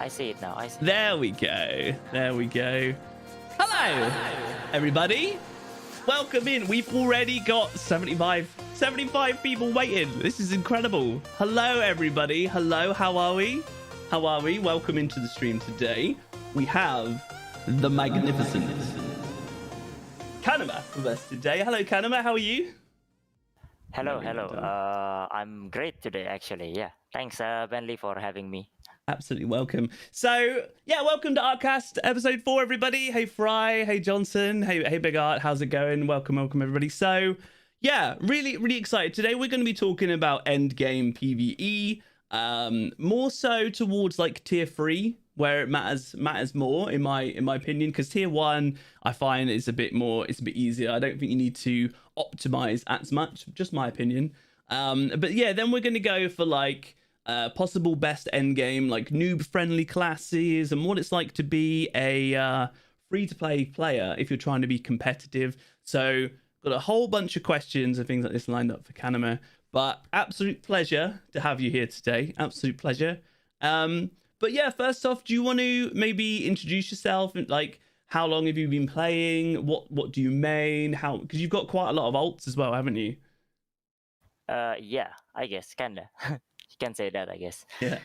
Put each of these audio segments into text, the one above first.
I see it now. I see. There we go. There we go. Hello, everybody. Welcome in. We've already got 75 people waiting. This is incredible. Hello, everybody. Hello, how are we? How are we? Welcome into the stream today. We have the magnificent Kanima with us today. Hello, Kanima. How are you? Hello. I'm great today, actually. Yeah. Thanks, Bentley, for having me. Absolutely welcome. So, yeah, welcome to Ark Cast, episode 4, everybody. Hey, Fry. Hey, Johnson. Hey, Big Art. How's it going? Welcome, everybody. So, yeah, really excited. Today, we're going to be talking about endgame PvE, more so towards like tier 3, where it matters more, in my opinion, because tier 1, I find it's a bit easier. I don't think you need to optimize as much, just my opinion. But yeah, then we're going to go for like possible best endgame, like noob-friendly classes, and what it's like to be a free-to-play player if you're trying to be competitive. So, got a whole bunch of questions and things like this lined up for Kanima. But absolute pleasure to have you here today. Absolute pleasure. But yeah, first off, do you want to maybe introduce yourself? Like, how long have you been playing? What do you main? How? Because you've got quite a lot of alts as well, haven't you? Yeah, I guess, kinda. You can say that, I guess. Yeah.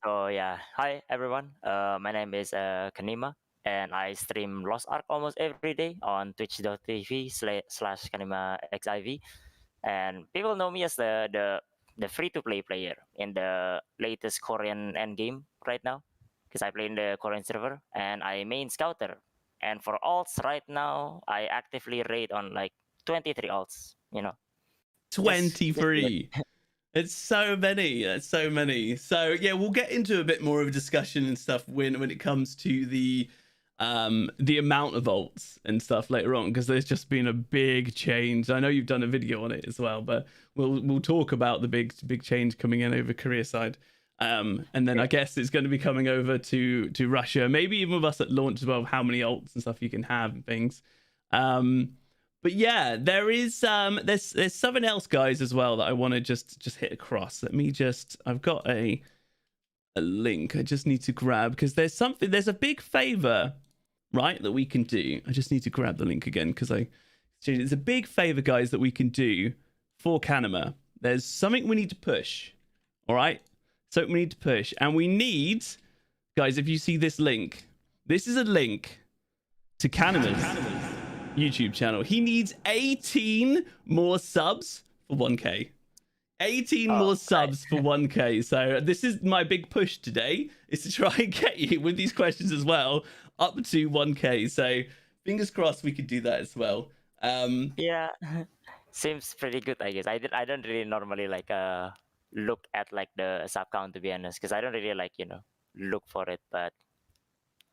So yeah, hi everyone. My name is Kanima, and I stream Lost Ark almost every day on twitch.tv/Kanima XIV, and people know me as the free-to-play player in the latest Korean endgame right now, because I play in the Korean server and I main scouter. And for alts right now, I actively raid on like 23 alts. 23. It's so many. That's so many. So yeah, we'll get into a bit more of a discussion and stuff when it comes to the amount of volts and stuff later on, because there's just been a big change. I know you've done a video on it as well, but we'll talk about the big change coming in over Korea side. And then I guess it's going to be coming over to Russia, maybe even with us at launch as well, how many alts and stuff you can have and things. But yeah, there is there's something else, guys, as well that I want to just hit across. I've got a link I just need to grab, because there's a big favor, right, that we can do. I just need to grab the link again, because there's a big favor, guys, that we can do for Kanima. There's something we need to push. All right, something we need to push, and we need, guys, if you see this link, this is a link to Kanima's YouTube channel. He needs 18 more subs for 1k. 18 more subs for 1k. So this is my big push today, is to try and get you with these questions as well up to 1k. So fingers crossed we could do that as well. Yeah, seems pretty good, I guess. I don't really normally like look at like the sub count, to be honest, because I don't really like look for it. But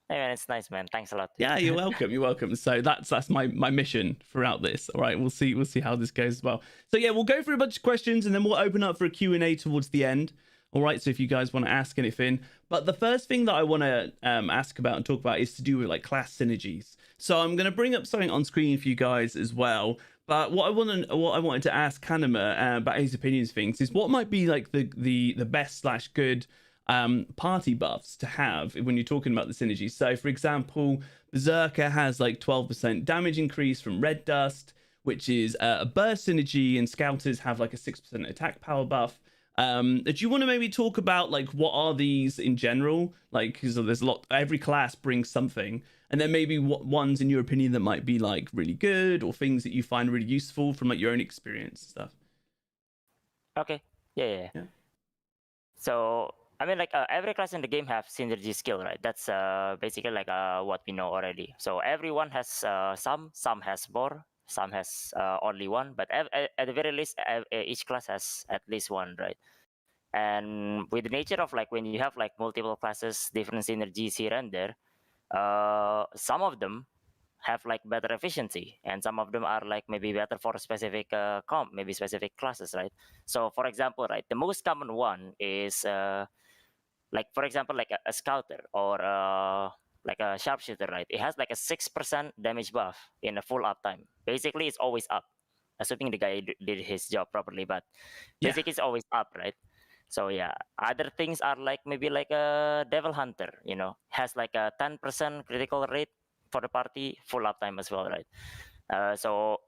hey, man, it's nice, man. Thanks a lot. Yeah, you're welcome. You're welcome. So that's my mission throughout this. All right, we'll see how this goes as well. So yeah, we'll go through a bunch of questions and then we'll open up for a Q&A towards the end. All right, so if you guys want to ask anything. But the first thing that I want to ask about and talk about is to do with like class synergies. So I'm going to bring up something on screen for you guys as well. But what I wanted to ask Kanima about his opinions things is what might be like the best / good party buffs to have when you're talking about the synergies. So for example, Berserker has like 12% damage increase from red dust, which is a burst synergy, and Scouters have like a 6% attack power buff. Do you want to maybe talk about like what are these in general, like, because there's a lot, every class brings something, and then maybe what ones in your opinion that might be like really good, or things that you find really useful from like your own experience and stuff. Okay. Yeah. So I mean, like every class in the game have synergy skill, right? That's basically like what we know already. So everyone has some has more, some has only one, but at the very least, each class has at least one, right? And with the nature of like when you have like multiple classes, different synergies here and there, some of them have like better efficiency, and some of them are like maybe better for specific comp, maybe specific classes, right? So for example, right, the most common one is like for example like a scouter or like a sharpshooter, right? It has like a 6% damage buff in a full uptime. Basically it's always up, assuming the guy did his job properly, but basically it's always up, right? So yeah, other things are like maybe like a Devil Hunter, has like a 10% critical rate for the party, full uptime as well, right? So,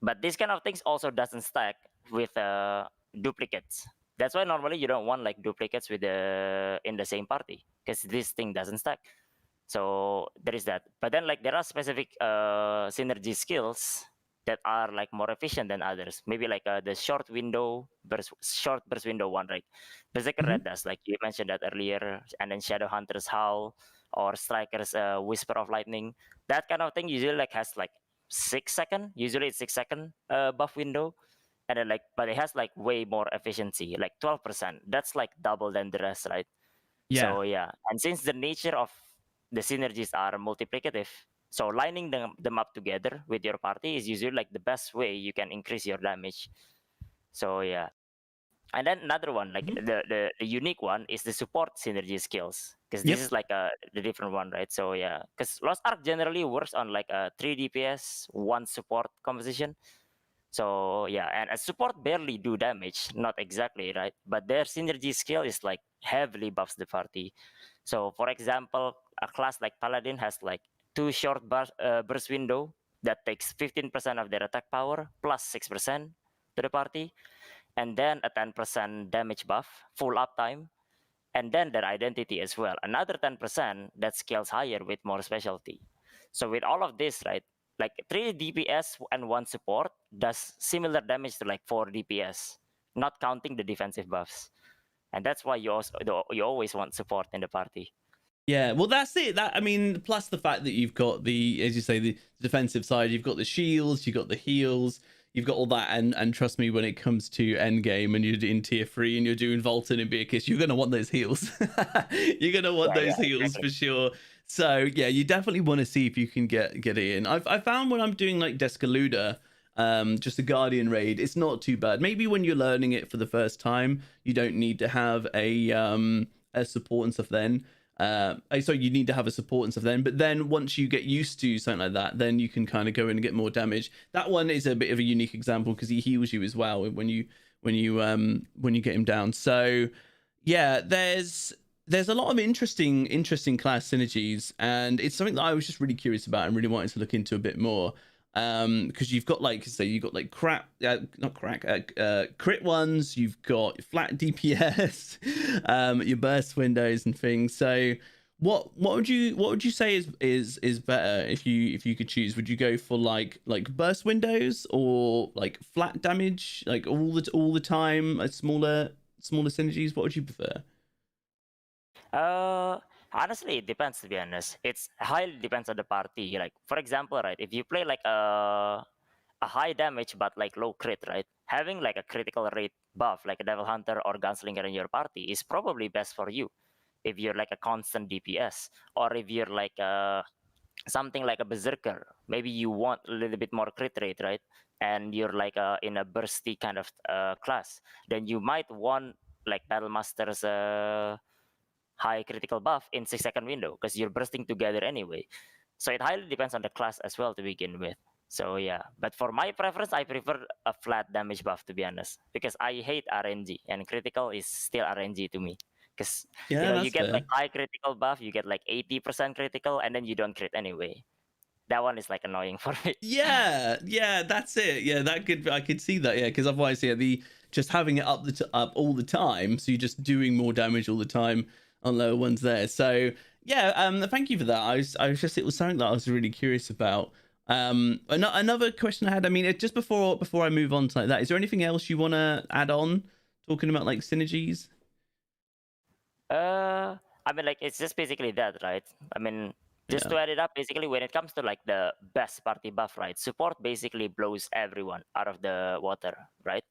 but this kind of things also doesn't stack with duplicates. That's why normally you don't want like duplicates with in the same party, because this thing doesn't stack. So there is that. But then like there are specific synergy skills that are like more efficient than others. Maybe like the short burst window one, right? Berserker Hmm. Red does, like you mentioned that earlier, and then Shadow Hunter's Howl or Striker's Whisper of Lightning. That kind of thing usually like has like 6 second. Usually it's 6 second buff window, and then like but it has like way more efficiency, like 12%. That's like double than the rest, right? Yeah. So yeah, and since the nature of the synergies are multiplicative, so lining them up together with your party is usually like the best way you can increase your damage. So yeah, and then another one, like Mhm. the unique one is the support synergy skills, because this Yep. is like the different one, right? So yeah, because Lost Ark generally works on like a 3 DPS, one support composition. So yeah, and a support barely do damage, not exactly, right? But their synergy skill is like heavily buffs the party. So for example, a class like Paladin has like two short burst window that takes 15% of their attack power plus 6% to the party, and then a 10% damage buff, full uptime, and then their identity as well. Another 10% that scales higher with more specialty. So with all of this, right, like 3 DPS and 1 support does similar damage to like 4 DPS, not counting the defensive buffs. And that's why you always want support in the party. Yeah, well, that's it. That, I mean, plus the fact that you've got the, as you say, the defensive side, you've got the shields, you've got the heals, you've got all that, and trust me, when it comes to endgame and you're in tier 3 and you're doing Volton and Beerkiss, you're gonna want those heals. You're gonna want Yeah, those heals exactly. for sure. So yeah, you definitely want to see if you can get it in. I found when I'm doing like Descaluda, just a Guardian raid, it's not too bad. Maybe when you're learning it for the first time, you don't need to have a support and stuff then. So you need to have a support and stuff then, but then once you get used to something like that, then you can kind of go in and get more damage. That one is a bit of a unique example because he heals you as well when you get him down. So yeah, there's a lot of interesting class synergies, and it's something that I was just really curious about and really wanted to look into a bit more. Because you've got like, say, you've got like crit ones, you've got flat DPS, your burst windows and things. So what would you say is better if you could choose? Would you go for like burst windows or like flat damage, like all the time, smaller synergies? What would you prefer? Uh, Honestly, it depends. To be honest, it's highly depends on the party. Like for example, right, if you play like a high damage but like low crit, right, having like a critical rate buff like a Devil Hunter or Gunslinger in your party is probably best for you. If you're like a constant DPS, or if you're like something like a Berserker, maybe you want a little bit more crit rate, right? And you're like in a bursty kind of class, then you might want like Battlemaster's high critical buff in 6 second window because you're bursting together anyway. So it highly depends on the class as well to begin with. So yeah, but for my preference, I prefer a flat damage buff to be honest, because I hate RNG and critical is still RNG to me. Because Yeah, you that's get like fair. high critical buff, you get like 80% critical, and then you don't crit anyway. That one is like annoying for me. Yeah, that's it. Yeah, I could see that. Yeah, because otherwise, yeah, the just having it up all the time, so you're just doing more damage all the time on lower ones there. So yeah, thank you for that. I was just, it was something that I was really curious about. Another question I had. I mean, just before I move on to like that, is there anything else you want to add on talking about like synergies? I mean, like it's just basically that, right? I mean, just Yeah. to add it up, basically, when it comes to like the best party buff, right? Support basically blows everyone out of the water, right?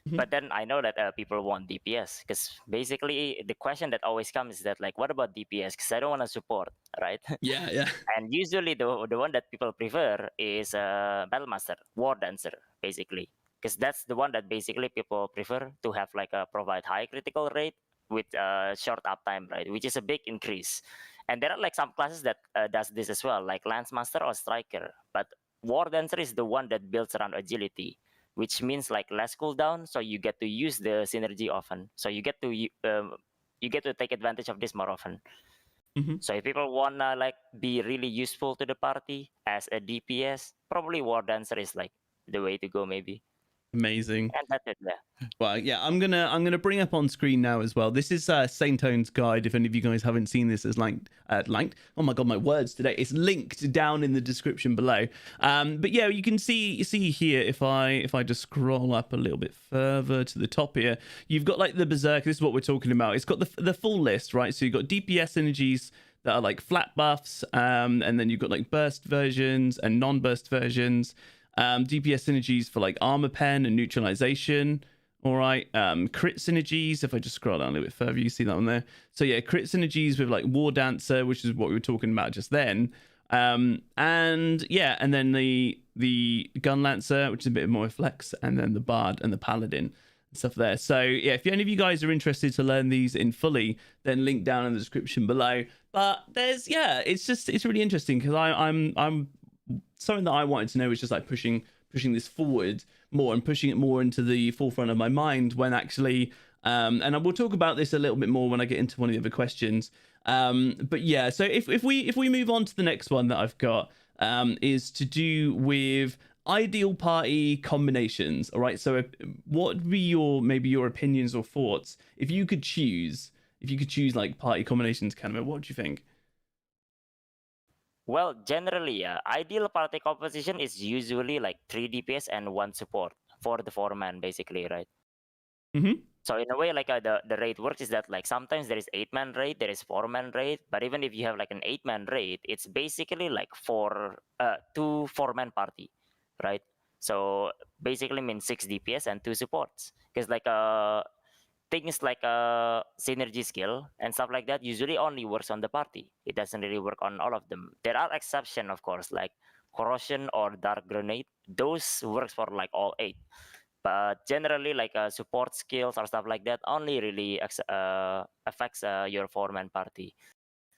Mhm. But then I know that people want DPS because basically the question that always comes is that like, what about DPS? Because I don't want to support, right? Yeah, yeah. And usually the one that people prefer is Battlemaster, War Dancer, basically, because that's the one that basically people prefer to have like a provide high critical rate with short uptime, right? Which is a big increase. And there are like some classes that does this as well, like Lance Master or Striker. But War Dancer is the one that builds around agility. which means like less cooldown. So you get to use the synergy often. So you get to take advantage of this more often. Mm-hmm. So if people wanna like be really useful to the party as a DPS, probably War Dancer is like the way to go, maybe. Amazing. And that's it. Yeah. Well, yeah, I'm gonna bring up on screen now as well. This is Saintone's guide. If any of you guys haven't seen this, as linked. Oh my god, my words today. It's linked down in the description below. But yeah, you can see here if I just scroll up a little bit further to the top here, you've got like the Berserk. This is what we're talking about. It's got the full list, right? So you've got DPS synergies that are like flat buffs, and then you've got like burst versions and non-burst versions. DPS synergies for like armor pen and neutralization. All right, crit synergies. If I just scroll down a little bit further, you see that on there. So yeah, crit synergies with like War Dancer, which is what we were talking about just then. And yeah, and then the Gunlancer, which is a bit more flex, and then the Bard and the Paladin and stuff there. So yeah, if any of you guys are interested to learn these in fully, then link down in the description below. But it's really interesting because I'm something that I wanted to know is just like pushing this forward more and pushing it more into the forefront of my mind when actually and I will talk about this a little bit more when I get into one of the other questions. But yeah, so if we move on to the next one that I've got, is to do with ideal party combinations. All right, so what would be your opinions or thoughts if you could choose like party combinations, Kanima? What do you think? Well, generally, ideal party composition is usually like 3 DPS and 1 support for the 4-man, basically, right? Mm-hmm. So in a way, like the raid works is that like sometimes there is 8-man raid, there is 4-man raid, but even if you have like an 8-man raid, it's basically like 2 4-man party, right? So basically means 6 DPS and 2 supports, because like things like synergy skill and stuff like that usually only works on the party. It doesn't really work on all of them. There are exceptions, of course, like corrosion or dark grenade. Those works for like all 8. But generally, like support skills or stuff like that only really affects your 4-man party.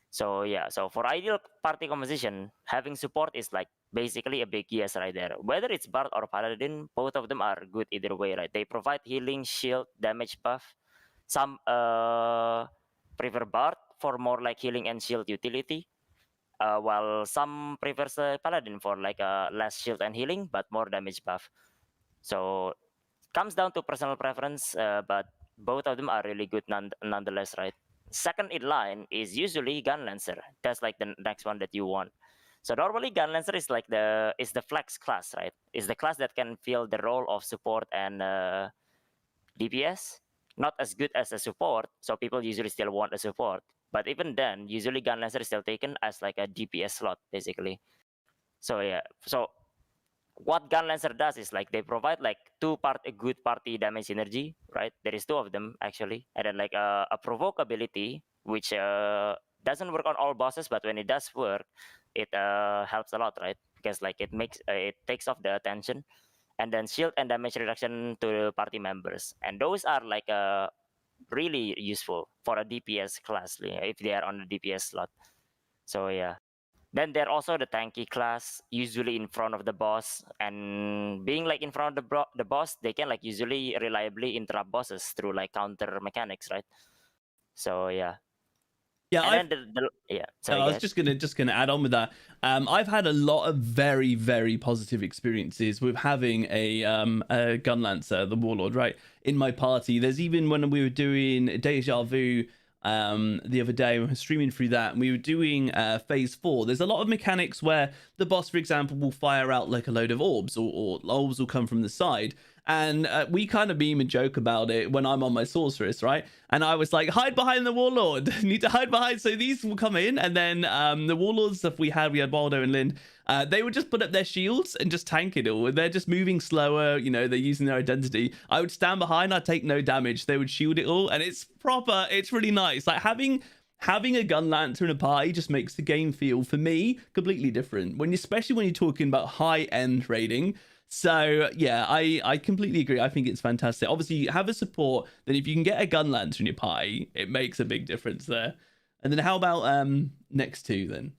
So yeah, so for ideal party composition, having support is like basically a big yes right there. Whether it's Bard or Paladin, both of them are good either way, right? They provide healing, shield, damage buff. Some prefer Bard for more like healing and shield utility, while some prefers Paladin for like less shield and healing but more damage buff. So comes down to personal preference, but both of them are really good nonetheless, right? Second in line is usually Gunlancer. That's like the next one that you want. So normally Gunlancer is like the flex class, right? Is the class that can fill the role of support and DPS. Not as good as a support, so people usually still want a support. But even then, usually Gunlancer is still taken as like a DPS slot, basically. So yeah, so what Gunlancer does is like they provide like a good party damage synergy, right? There is 2 of them actually, and then like a provoke ability, which doesn't work on all bosses, but when it does work, it helps a lot, right? Because like it takes off the attention, and then shield and damage reduction to the party members, and those are like really useful for a DPS class if they are on the DPS slot. So yeah. Then they're also the tanky class, usually in front of the boss, and being like in front of the boss, they can like usually reliably interrupt bosses through like counter mechanics, right? So yeah. Yeah, And then yeah. Sorry, I was guys. just gonna add on with that. I've had a lot of very, very positive experiences with having a Gunlancer, the Warlord, right, in my party. There's even when we were doing Deja Vu the other day, we were streaming through that, and we were doing phase 4. There's a lot of mechanics where the boss, for example, will fire out like a load of orbs, or orbs will come from the side, and we kind of meme and joke about it when I'm on my sorceress, right? And I was like, hide behind the Warlord. Need to hide behind, so these will come in, and then the Warlords stuff we had Waldo and Lind, they would just put up their shields and just tank it all. They're just moving slower, you know, they're using their identity. I would stand behind, I'd take no damage. They would shield it all, and it's proper. It's really nice. Like having a Gunlancer in a party just makes the game feel, for me, completely different. Especially when you're talking about high-end raiding. So yeah, I completely agree. I think it's fantastic. Obviously, you have a support, then if you can get a Gunlancer in your party, it makes a big difference there. And then how about next 2 then?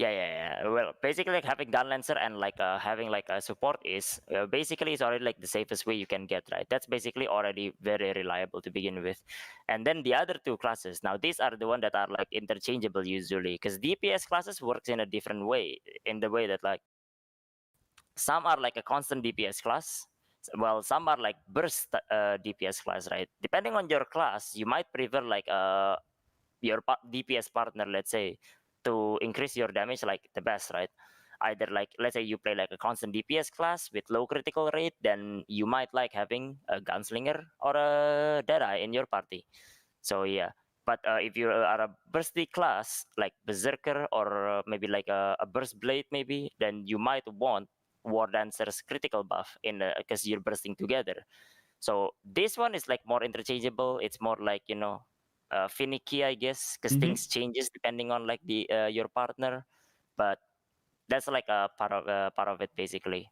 Yeah. Well, basically, like having Gunlancer and like having like a support is basically it's already like the safest way you can get, right? That's basically already very reliable to begin with. And then the other two classes, now these are the one that are like interchangeable usually, because DPS classes works in a different way, in the way that like some are like a constant DPS class. Well, some are like burst DPS class, right? Depending on your class, you might prefer like your DPS partner, let's say, to increase your damage like the best, right? Either like let's say you play like a constant DPS class with low critical rate, then you might like having a gunslinger or a deadeye in your party. So yeah. But if you are a bursty class like berserker or maybe like a burst blade, maybe then you might want war dancer's critical buff in because you're bursting together. So this one is like more interchangeable. It's more like finicky, I guess, because Mm-hmm. things changes depending on like the your partner. But that's like a part of it basically.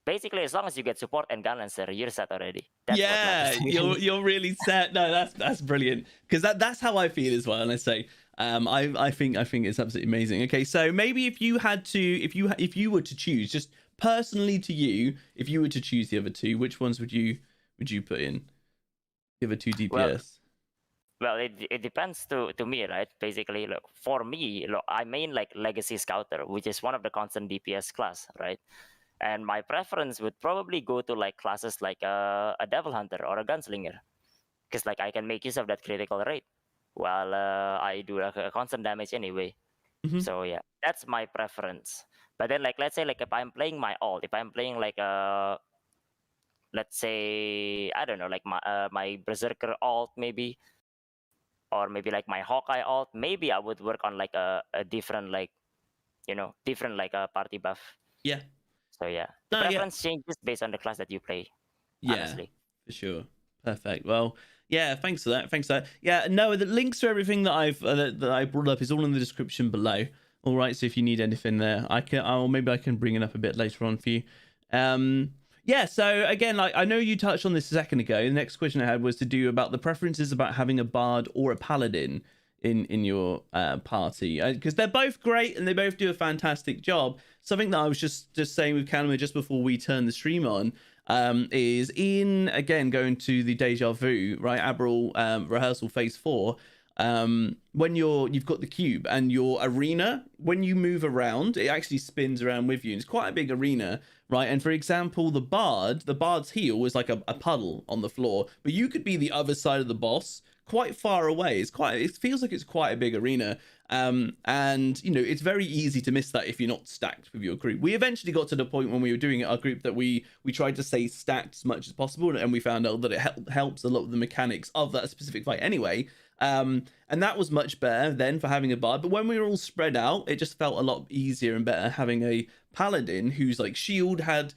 Basically, as long as you get support and Gunlancer, you're set already. That's what matters Yeah, to me. you're really set. No, that's brilliant because that's how I feel as well. And I say, I think it's absolutely amazing. Okay, so maybe if you had to, if you were to choose, just personally to you, if you were to choose the other two, which ones would you put in the other two well, DPS? well, it depends to me, right? Basically, look, for me, look, I main like Legacy Scouter, which is one of the constant DPS class, right? And my preference would probably go to like classes like a Devil Hunter or a Gunslinger, because like I can make use of that critical rate while I do like a constant damage anyway. Mm-hmm. So yeah, that's my preference. But then like let's say like if I'm playing my alt, if I'm playing like let's say I don't know like my Berserker alt maybe, or maybe like my Hawkeye alt, maybe I would work on like a different like different like a party buff. Yeah. So yeah, the No, yeah. preference changes based on the class that you play. Yeah, Honestly. for sure. Perfect. Well, yeah, thanks for that. Thanks for that. Yeah, no, the links to everything that I brought up is all in the description below. All right, so if you need anything there, maybe I can bring it up a bit later on for you. Yeah, so again, like I know you touched on this a second ago. The next question I had was to do about the preferences about having a bard or a paladin in your party, because they're both great and they both do a fantastic job. Something that I was just saying with Kanima just before we turned the stream on, is in again going to the deja vu, right? Admiral rehearsal phase 4. When you've got the cube and your arena, when you move around, it actually spins around with you. And it's quite a big arena, right? And for example, the bard's heel is like a puddle on the floor, but you could be the other side of the boss, quite far away. It feels like it's quite a big arena. And it's very easy to miss that if you're not stacked with your group. We eventually got to the point when we were doing it, our group, that we tried to stay stacked as much as possible, and we found out that it helps a lot with the mechanics of that specific fight anyway. And that was much better then for having a bard. But when we were all spread out, it just felt a lot easier and better having a paladin whose like shield had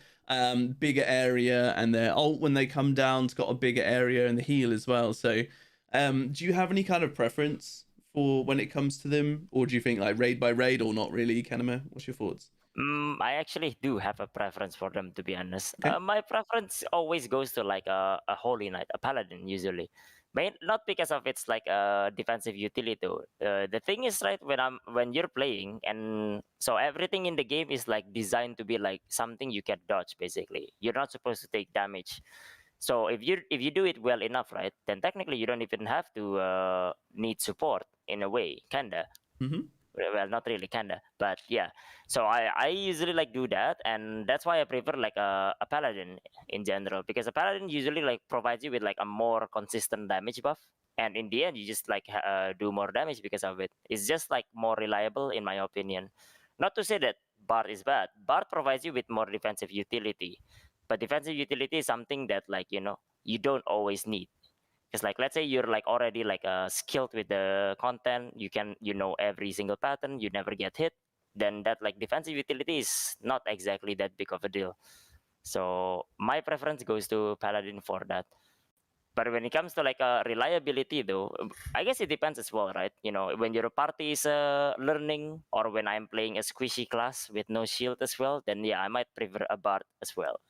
bigger area, and their ult when they come down has got a bigger area, and the heal as well. So do you have any kind of preference for when it comes to them, or do you think like raid by raid, or not really? Kanima, what's your thoughts? I actually do have a preference for them, to be honest. Okay. My preference always goes to like a holy knight, a paladin usually. Not because of its like defensive utility though. The thing is, right, when you're playing, and so everything in the game is like designed to be like something you can dodge. Basically, you're not supposed to take damage. So if you do it well enough, right, then technically you don't even have to need support in a way, kinda. Mm-hmm. Well, not really, kinda, but yeah. So I usually like do that, and that's why I prefer like a paladin in general, because a paladin usually like provides you with like a more consistent damage buff, and in the end you just like do more damage because of it. It's just like more reliable in my opinion. Not to say that bard is bad. Bard provides you with more defensive utility, but defensive utility is something that like you don't always need. Because like let's say you're like already like skilled with the content, you know every single pattern, you never get hit, then that like defensive utility is not exactly that big of a deal. So my preference goes to paladin for that. But when it comes to like reliability though, I guess it depends as well, right? When your party is learning, or when I'm playing a squishy class with no shield as well, then yeah, I might prefer a bard as well.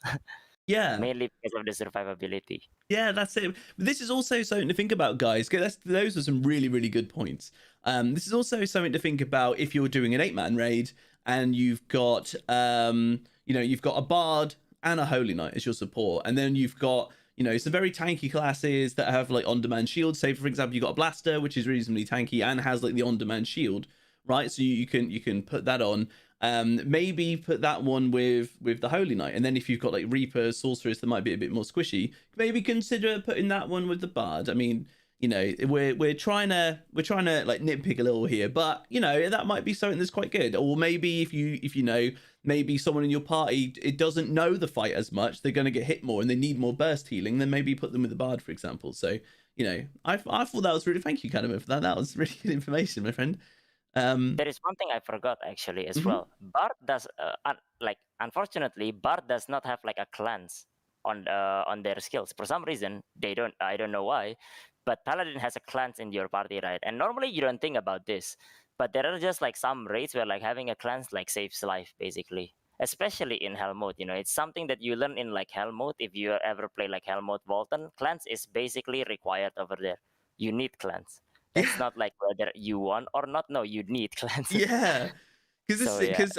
Yeah. mainly because of the survivability. Yeah, that's it. This is also something to think about, guys. Those are some really, really good points. This is also something to think about if you're doing an 8-man raid and you've got, you've got a bard and a holy knight as your support, and then you've got, some very tanky classes that have like on-demand shields. Say, for example, you've got a blaster, which is reasonably tanky and has like the on-demand shield, right? So you can put that on. Maybe put that one with the holy knight, and then if you've got like reapers, sorceress that might be a bit more squishy, maybe consider putting that one with the bard. I mean, we're trying to like nitpick a little here, but that might be something that's quite good. Or maybe if you know, maybe someone in your party, it doesn't know the fight as much, they're going to get hit more and they need more burst healing, then maybe put them with the bard, for example. So I thought that was really, thank you, Kanima, for that was really good information, my friend. There is one thing I forgot actually as well. Bard does unfortunately Bard does not have like a clans on their skills. For some reason they don't. I don't know why, but Paladin has a clans in your party, right? And normally you don't think about this, but there are just like some raids where like having a clans like saves life basically. Especially in Hell mode, it's something that you learn in like Hell mode. If you ever play like Hell mode Voltan, clans is basically required over there. You need clans. It's not like whether you want or not. No, you need cleanse. Yeah, because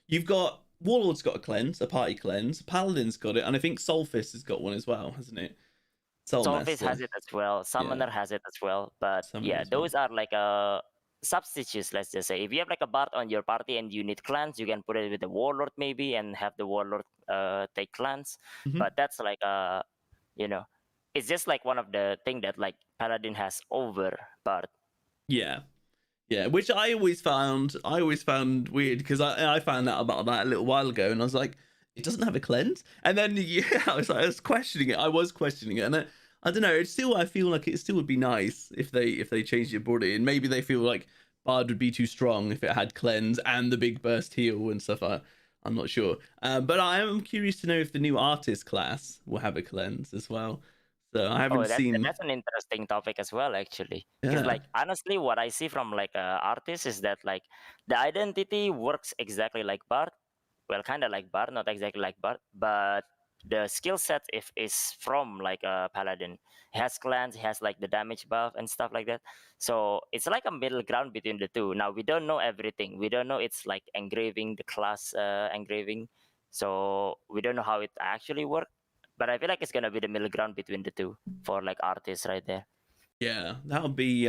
you've got Warlord's got a cleanse, a party cleanse. Paladin's got it, and I think Solfist has got one as well, hasn't it? Solfist has it as well. Summoner has it as well. But Summoner those are like substitutes. Let's just say if you have like a bard on your party and you need clans, you can put it with the Warlord maybe and have the Warlord take clans. But that's like it's just like one of the thing that like Paladin has over Bard. Yeah, which I always found weird, because I found out about that a little while ago, and I was like, it doesn't have a cleanse. And then I was questioning it. And I don't know. I feel like it still would be nice if they changed your body, and maybe they feel like Bard would be too strong if it had cleanse and the big burst heal and stuff. I'm not sure. But I am curious to know if the new artist class will have a cleanse as well. So I haven't seen. That's an interesting topic as well, actually. Because like honestly, what I see from like artists is that like the identity works exactly like Bard. Well, kind of like Bard, not exactly like Bard, but the skill set is from like a Paladin. He has clans, he has like the damage buff and stuff like that. So it's like a middle ground between the two. Now we don't know everything. We don't know it's like engraving, the class engraving. So we don't know how it actually works. But I feel like it's gonna be the middle ground between the two for like artists right there. Yeah, that'll be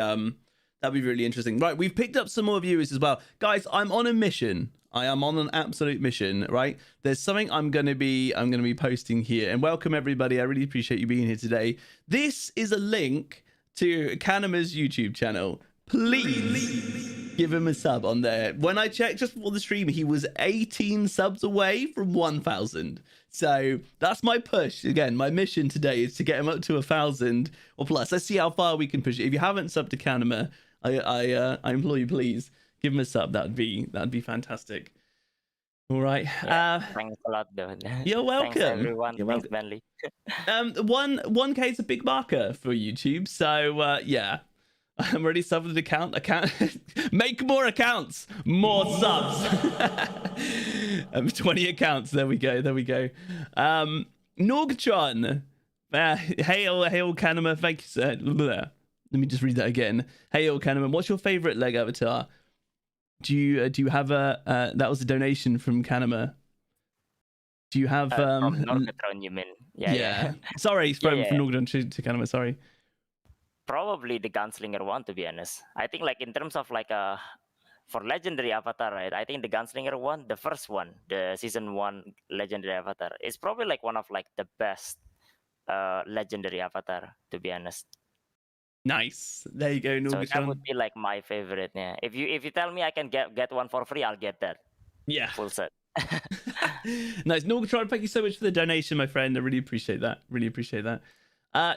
really interesting. Right, we've picked up some more viewers as well, guys. I'm on a mission. I am on an absolute mission. Right, there's something I'm gonna be posting here. And welcome everybody. I really appreciate you being here today. This is a link to Kanima's YouTube channel. Please give him a sub on there. When I checked just before the stream, he was 18 subs away from 1,000. So that's my push. Again, my mission today is to get him up to 1,000 or plus. Let's see how far we can push it. If you haven't subbed to Kanima, I implore you, please give him a sub. That'd be fantastic. All right. Thanks a lot, though. You're welcome. Thanks, everyone. Thanks, Bentley. 1K is a big marker for YouTube. So yeah. I'm already subbed an account. Make more accounts, more subs. 20 accounts. There we go. Norgatron. Hail, Kanima. Thank you, sir. Let me just read that again. Hail, Kanima. What's your favorite leg avatar? Do you have a? That was a donation from Kanima. Do you have from Norgatron? You mean? Yeah. Sorry, from Norgatron to Kanima. Sorry. Probably the Gunslinger one, to be honest. I think like in terms of like for legendary avatar, right? I think the Gunslinger one, the first one, the season 1 legendary avatar, is probably like one of like the best legendary avatar, to be honest. Nice. There you go, Norgatron. So that would be like my favorite. Yeah. If you tell me I can get one for free, I'll get that. Yeah. Full set. Nice. Norgatron, thank you so much for the donation, my friend. I really appreciate that.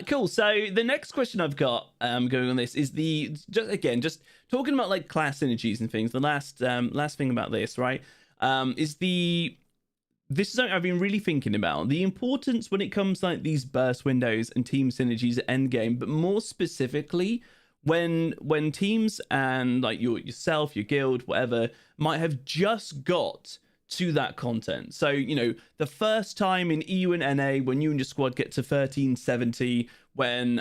Cool. So the next question I've got going on this is just talking about like class synergies and things. The last thing about this, right, this is something I've been really thinking about, the importance when it comes like these burst windows and team synergies at endgame, but more specifically when teams and like yourself, your guild, whatever, might have just got to that content. So, the first time in EU and NA when you and your squad get to 1370 when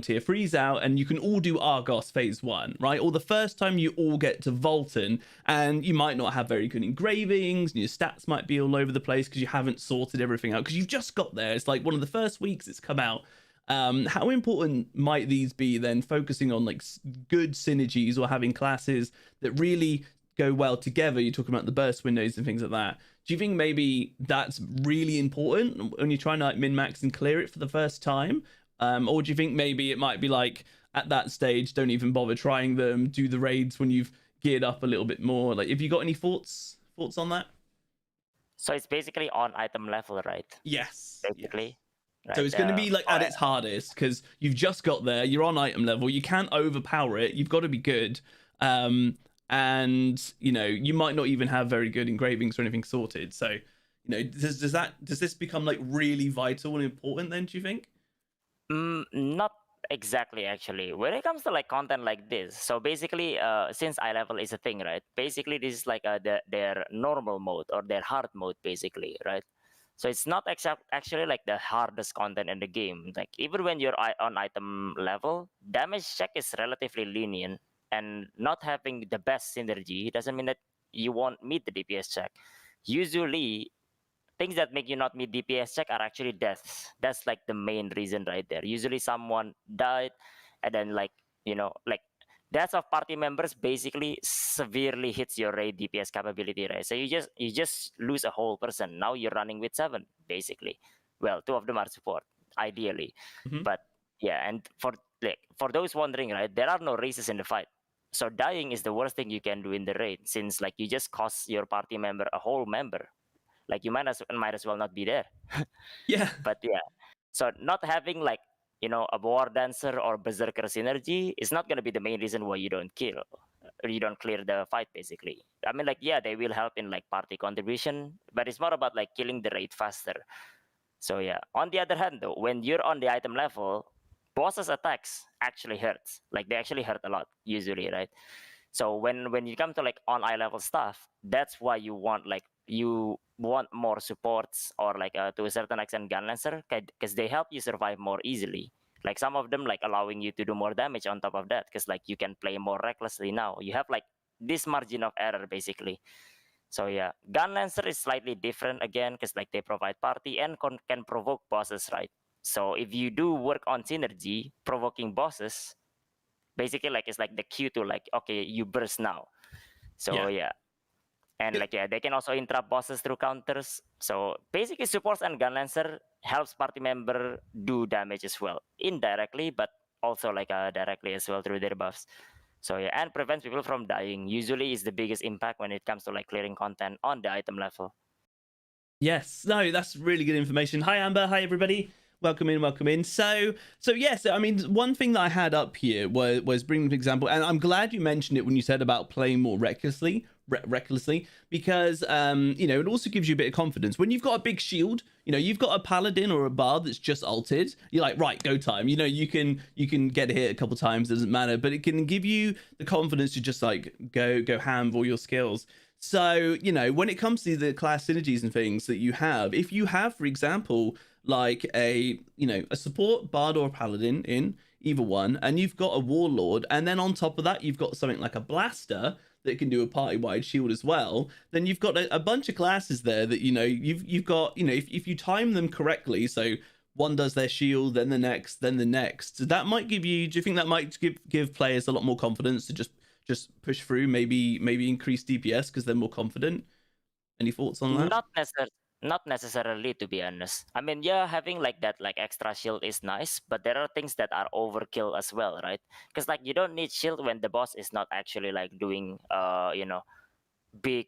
tier 3's out and you can all do Argos phase 1, right? Or the first time you all get to Vulcan and you might not have very good engravings and your stats might be all over the place because you haven't sorted everything out because you've just got there. It's like one of the first weeks it's come out. How important might these be then, focusing on like good synergies or having classes that really go well together? You're talking about the burst windows and things like that. Do you think maybe that's really important when you're trying to like min-max and clear it for the first time? Or do you think maybe it might be like at that stage, don't even bother trying them, do the raids when you've geared up a little bit more? Like, have you got any thoughts on that? So it's basically on item level, right? Yes. Basically. Yes. Right? So it's going to be like at its hardest because you've just got there, you're on item level, you can't overpower it, you've got to be good. And you might not even have very good engravings or anything sorted. So does this become like really vital and important then, do you think? Not exactly, actually. When it comes to like content like this, so basically since eye level is a thing, right? Basically this is like their normal mode or their hard mode, basically, right? So it's not actually like the hardest content in the game. Like even when you're on item level, damage check is relatively lenient, and not having the best synergy doesn't mean that you won't meet the DPS check. Usually, things that make you not meet DPS check are actually deaths. That's like the main reason right there. Usually someone died, and then like deaths of party members basically severely hits your raid DPS capability, right? So you just lose a whole person. Now you're running with 7 basically. Well, 2 of them are support ideally, but yeah. And for those wondering, right, there are no races in the fight. So dying is the worst thing you can do in the raid, since like you just cost your party member a whole member. Like you might as well not be there. Yeah. But yeah, so not having like a war dancer or berserker synergy is not going to be the main reason why you don't kill or you don't clear the fight, basically. I mean, like, yeah, they will help in like party contribution, but it's more about like killing the raid faster. So yeah, on the other hand though, when you're on the item level, bosses attacks actually hurts. Like they actually hurt a lot usually, right? So when you come to like on eye level stuff, that's why you want more supports, or like to a certain extent Gunlancer, because they help you survive more easily. Like some of them like allowing you to do more damage on top of that, because like you can play more recklessly now. You have like this margin of error basically. So yeah, Gunlancer is slightly different again, because like they provide party and can provoke bosses, right? So if you do work on synergy, provoking bosses, basically like it's like the cue to like, okay, you burst now. So yeah. And like yeah, they can also interrupt bosses through counters. So basically supports and Gunlancer helps party member do damage as well, indirectly, but also like directly as well through their buffs. So yeah, and prevents people from dying usually is the biggest impact when it comes to like clearing content on the item level. Yes, no, that's really good information. Hi Amber, hi everybody. Welcome in. So yes, I mean, one thing that I had up here was bringing an example, and I'm glad you mentioned it when you said about playing more recklessly, because it also gives you a bit of confidence when you've got a big shield. You've got a paladin or a bard that's just ulted. You're like, right, go time. You can get hit a couple times, doesn't matter, but it can give you the confidence to just like go ham with all your skills. So when it comes to the class synergies and things that you have, if you have, for example, like a support bard or a paladin in either one, and you've got a warlord, and then on top of that you've got something like a blaster that can do a party-wide shield as well, then you've got a bunch of classes there that you've got if you time them correctly, so one does their shield, then the next, that might give you, do you think that might give players a lot more confidence to just push through, maybe increase DPS because they're more confident? Any thoughts on that? Not necessarily, to be honest. I mean, yeah, having like that like extra shield is nice, but there are things that are overkill as well, right? Because like you don't need shield when the boss is not actually like doing big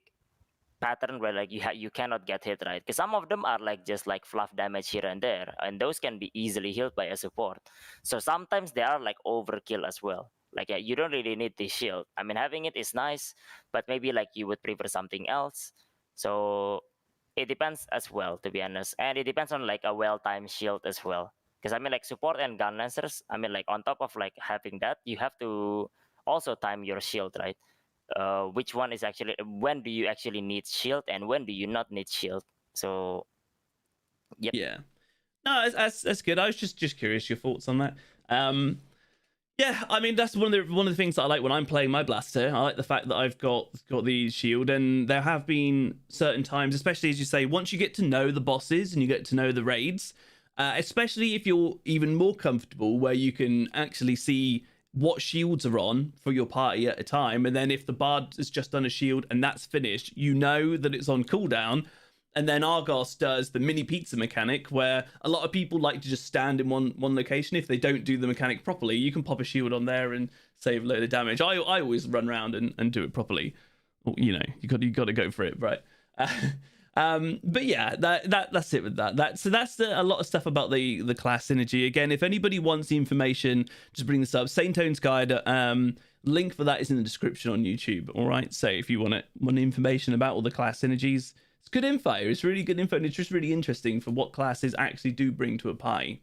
pattern where like you cannot get hit, right? Because some of them are like just like fluff damage here and there, and those can be easily healed by a support. So sometimes they are like overkill as well. Like yeah, you don't really need the shield. I mean, having it is nice, but maybe like you would prefer something else. So it depends as well, to be honest, and it depends on like a well-timed shield as well. Because I mean, like support and gun lancers, I mean, like on top of like having that, you have to also time your shield, right? which one is actually, when do you actually need shield and when do you not need shield. So yep. Yeah. No, that's good. I was just curious your thoughts on that. Yeah, I mean that's one of the things that I like when I'm playing my blaster. I like the fact that I've got the shield, and there have been certain times, especially as you say, once you get to know the bosses and you get to know the raids, especially if you're even more comfortable, where you can actually see what shields are on for your party at a time, and then if the bard has just done a shield and that's finished, you know that it's on cooldown. And then Argos does the mini pizza mechanic, where a lot of people like to just stand in one location. If they don't do the mechanic properly, you can pop a shield on there and save a load of damage. I always run around and do it properly. You know, you got to go for it, right? But yeah, that's it with that. So that's a lot of stuff about the class synergy. Again, if anybody wants the information, just bring this up. Saint Tone's guide. Link for that is in the description on YouTube. All right. So if you want information about all the class synergies, it's good info. It's really good info, and it's just really interesting for what classes actually do bring to a party.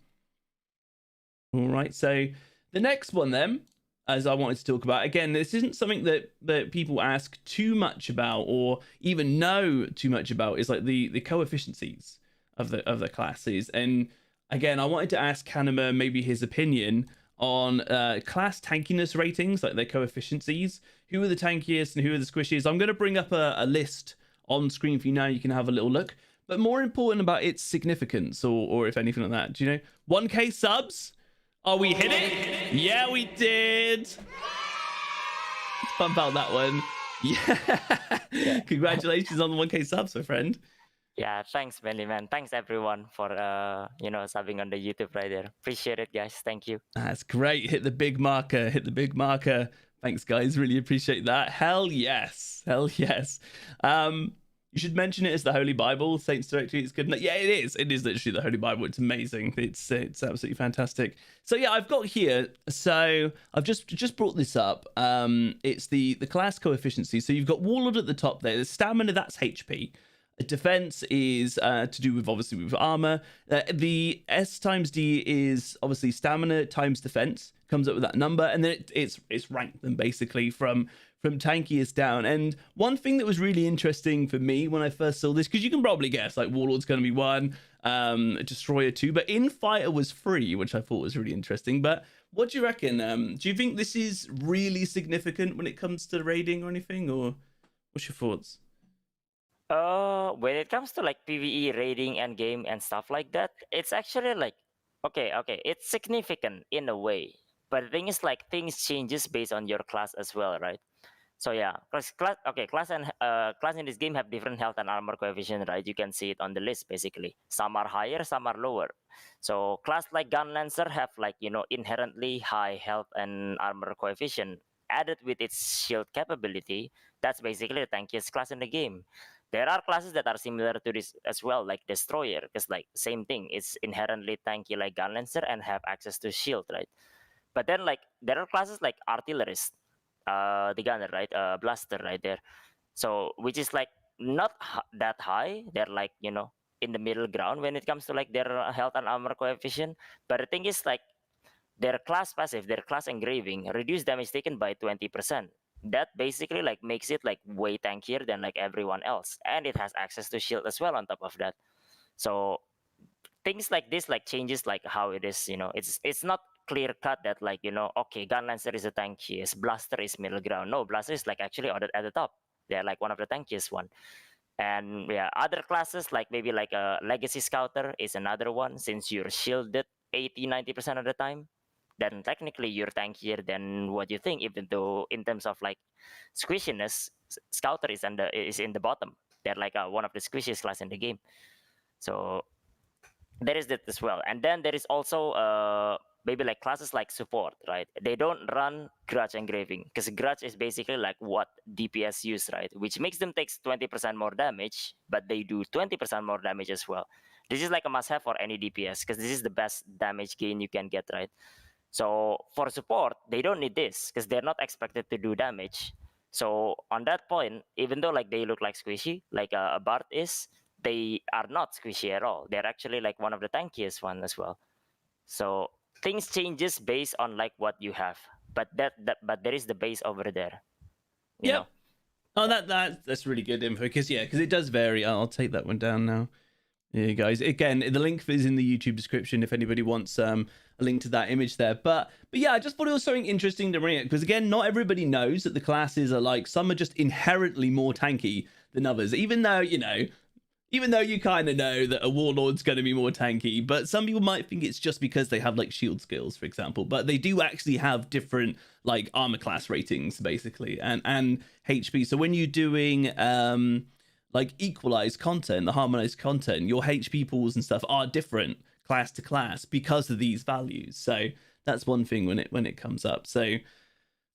All right, so the next one then, as I wanted to talk about, again, this isn't something that people ask too much about or even know too much about, is like the coefficiencies of the classes. And again, I wanted to ask Kanima maybe his opinion on class tankiness ratings, like their coefficiencies. Who are the tankiest and who are the squishiest? I'm going to bring up a list on screen for you now. You can have a little look, but more important about its significance, or if anything like that. Do you know 1K subs? Are we hit it? Yeah, we did. Let's pump out that one. Yeah. Congratulations on the 1K subs, my friend. Yeah, thanks, Benny, man. Thanks everyone for subbing on the YouTube right there. Appreciate it, guys. Thank you. That's great. Hit the big marker. Hit the big marker. Thanks, guys. Really appreciate that. Hell yes. Hell yes. You should mention it as the Holy Bible, Saints Directory. It's good. Yeah, it is. It is literally the Holy Bible. It's amazing. It's absolutely fantastic. So yeah, I've got here. So I've just brought this up. It's the class coefficiency. So you've got Warlord at the top there. The stamina, that's HP. Defense is to do with obviously with armor. The S times D is obviously stamina times defense. Comes up with that number, and then it's ranked them basically from tankiest down. And one thing that was really interesting for me when I first saw this, because you can probably guess like Warlord's going to be 1, Destroyer 2, but Infighter was 3, which I thought was really interesting. But what do you reckon? Do you think this is really significant when it comes to raiding or anything, or what's your thoughts? When it comes to like PvE raiding and game and stuff like that, it's actually like okay, it's significant in a way. But the thing is, like, things changes based on your class as well, right? So yeah, class in this game have different health and armor coefficient, right? You can see it on the list basically. Some are higher, some are lower. So class like Gunlancer have like inherently high health and armor coefficient. Added with its shield capability, that's basically the tankiest class in the game. There are classes that are similar to this as well, like Destroyer, because like same thing, it's inherently tanky like Gunlancer and have access to shield, right? But then like there are classes like Artillerist, the gunner, right? Blaster right there. So which is like not that high. They're like in the middle ground when it comes to like their health and armor coefficient. But the thing is like their class passive, their class engraving, reduce damage taken by 20%. That basically like makes it like way tankier than like everyone else, and it has access to shield as well on top of that. So things like this like changes like how it is. It's not clear cut that like okay, Gunlancer is the tankiest, Blaster is middle ground. No, Blaster is like actually at the top. They're like one of the tankiest one. And yeah, other classes like maybe like a Legacy Scouter is another one, since you're shielded 80-90% of the time. Then technically you're tankier than what you think, even though in terms of like squishiness, Scouter is in the bottom. They're like one of the squishiest class in the game. So there is that as well. And then there is also maybe like classes like support, right? They don't run grudge engraving, because grudge is basically like what DPS use, right? Which makes them take 20% more damage, but they do 20% more damage as well. This is like a must-have for any DPS, because this is the best damage gain you can get, right? So for support, they don't need this because they're not expected to do damage. So on that point, even though like they look like squishy, like a Bard is, they are not squishy at all. They're actually like one of the tankiest one as well. So things changes based on like what you have, but but there is the base over there. Yep. Oh, that's really good info because it does vary. I'll take that one down now. Yeah, guys. Again, the link is in the YouTube description if anybody wants a link to that image there. But yeah, I just thought it was something interesting to bring it because again, not everybody knows that the classes are like some are just inherently more tanky than others. Even though you kind of know that a warlord's going to be more tanky, but some people might think it's just because they have like shield skills, for example. But they do actually have different like armor class ratings, basically, and HP. So when you're doing like equalized content, the harmonized content, your HP pools and stuff are different class to class because of these values. So that's one thing when it comes up. So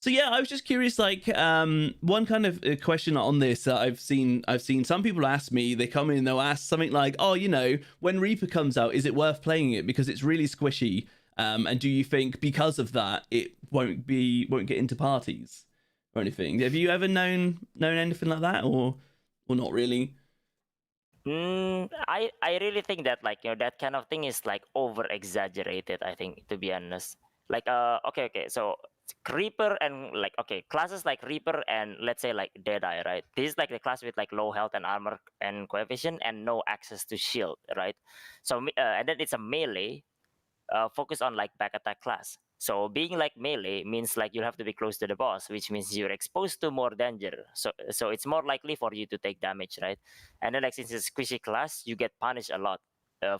yeah, I was just curious, like one kind of question on this that I've seen some people ask me, they come in and they'll ask something like, oh, when Reaper comes out, is it worth playing it because it's really squishy, and do you think because of that it won't get into parties or anything? Have you ever known anything like that or not really? I really think that like that kind of thing is like over exaggerated. I think, to be honest. Like okay, so Reaper and like okay classes like Reaper and let's say like Deadeye, right? This is like the class with like low health and armor and coefficient and no access to shield, right? So and then it's a melee focus on like back attack class. So being like melee means like you have to be close to the boss, which means you're exposed to more danger. So it's more likely for you to take damage, right? And then like since it's squishy class, you get punished a lot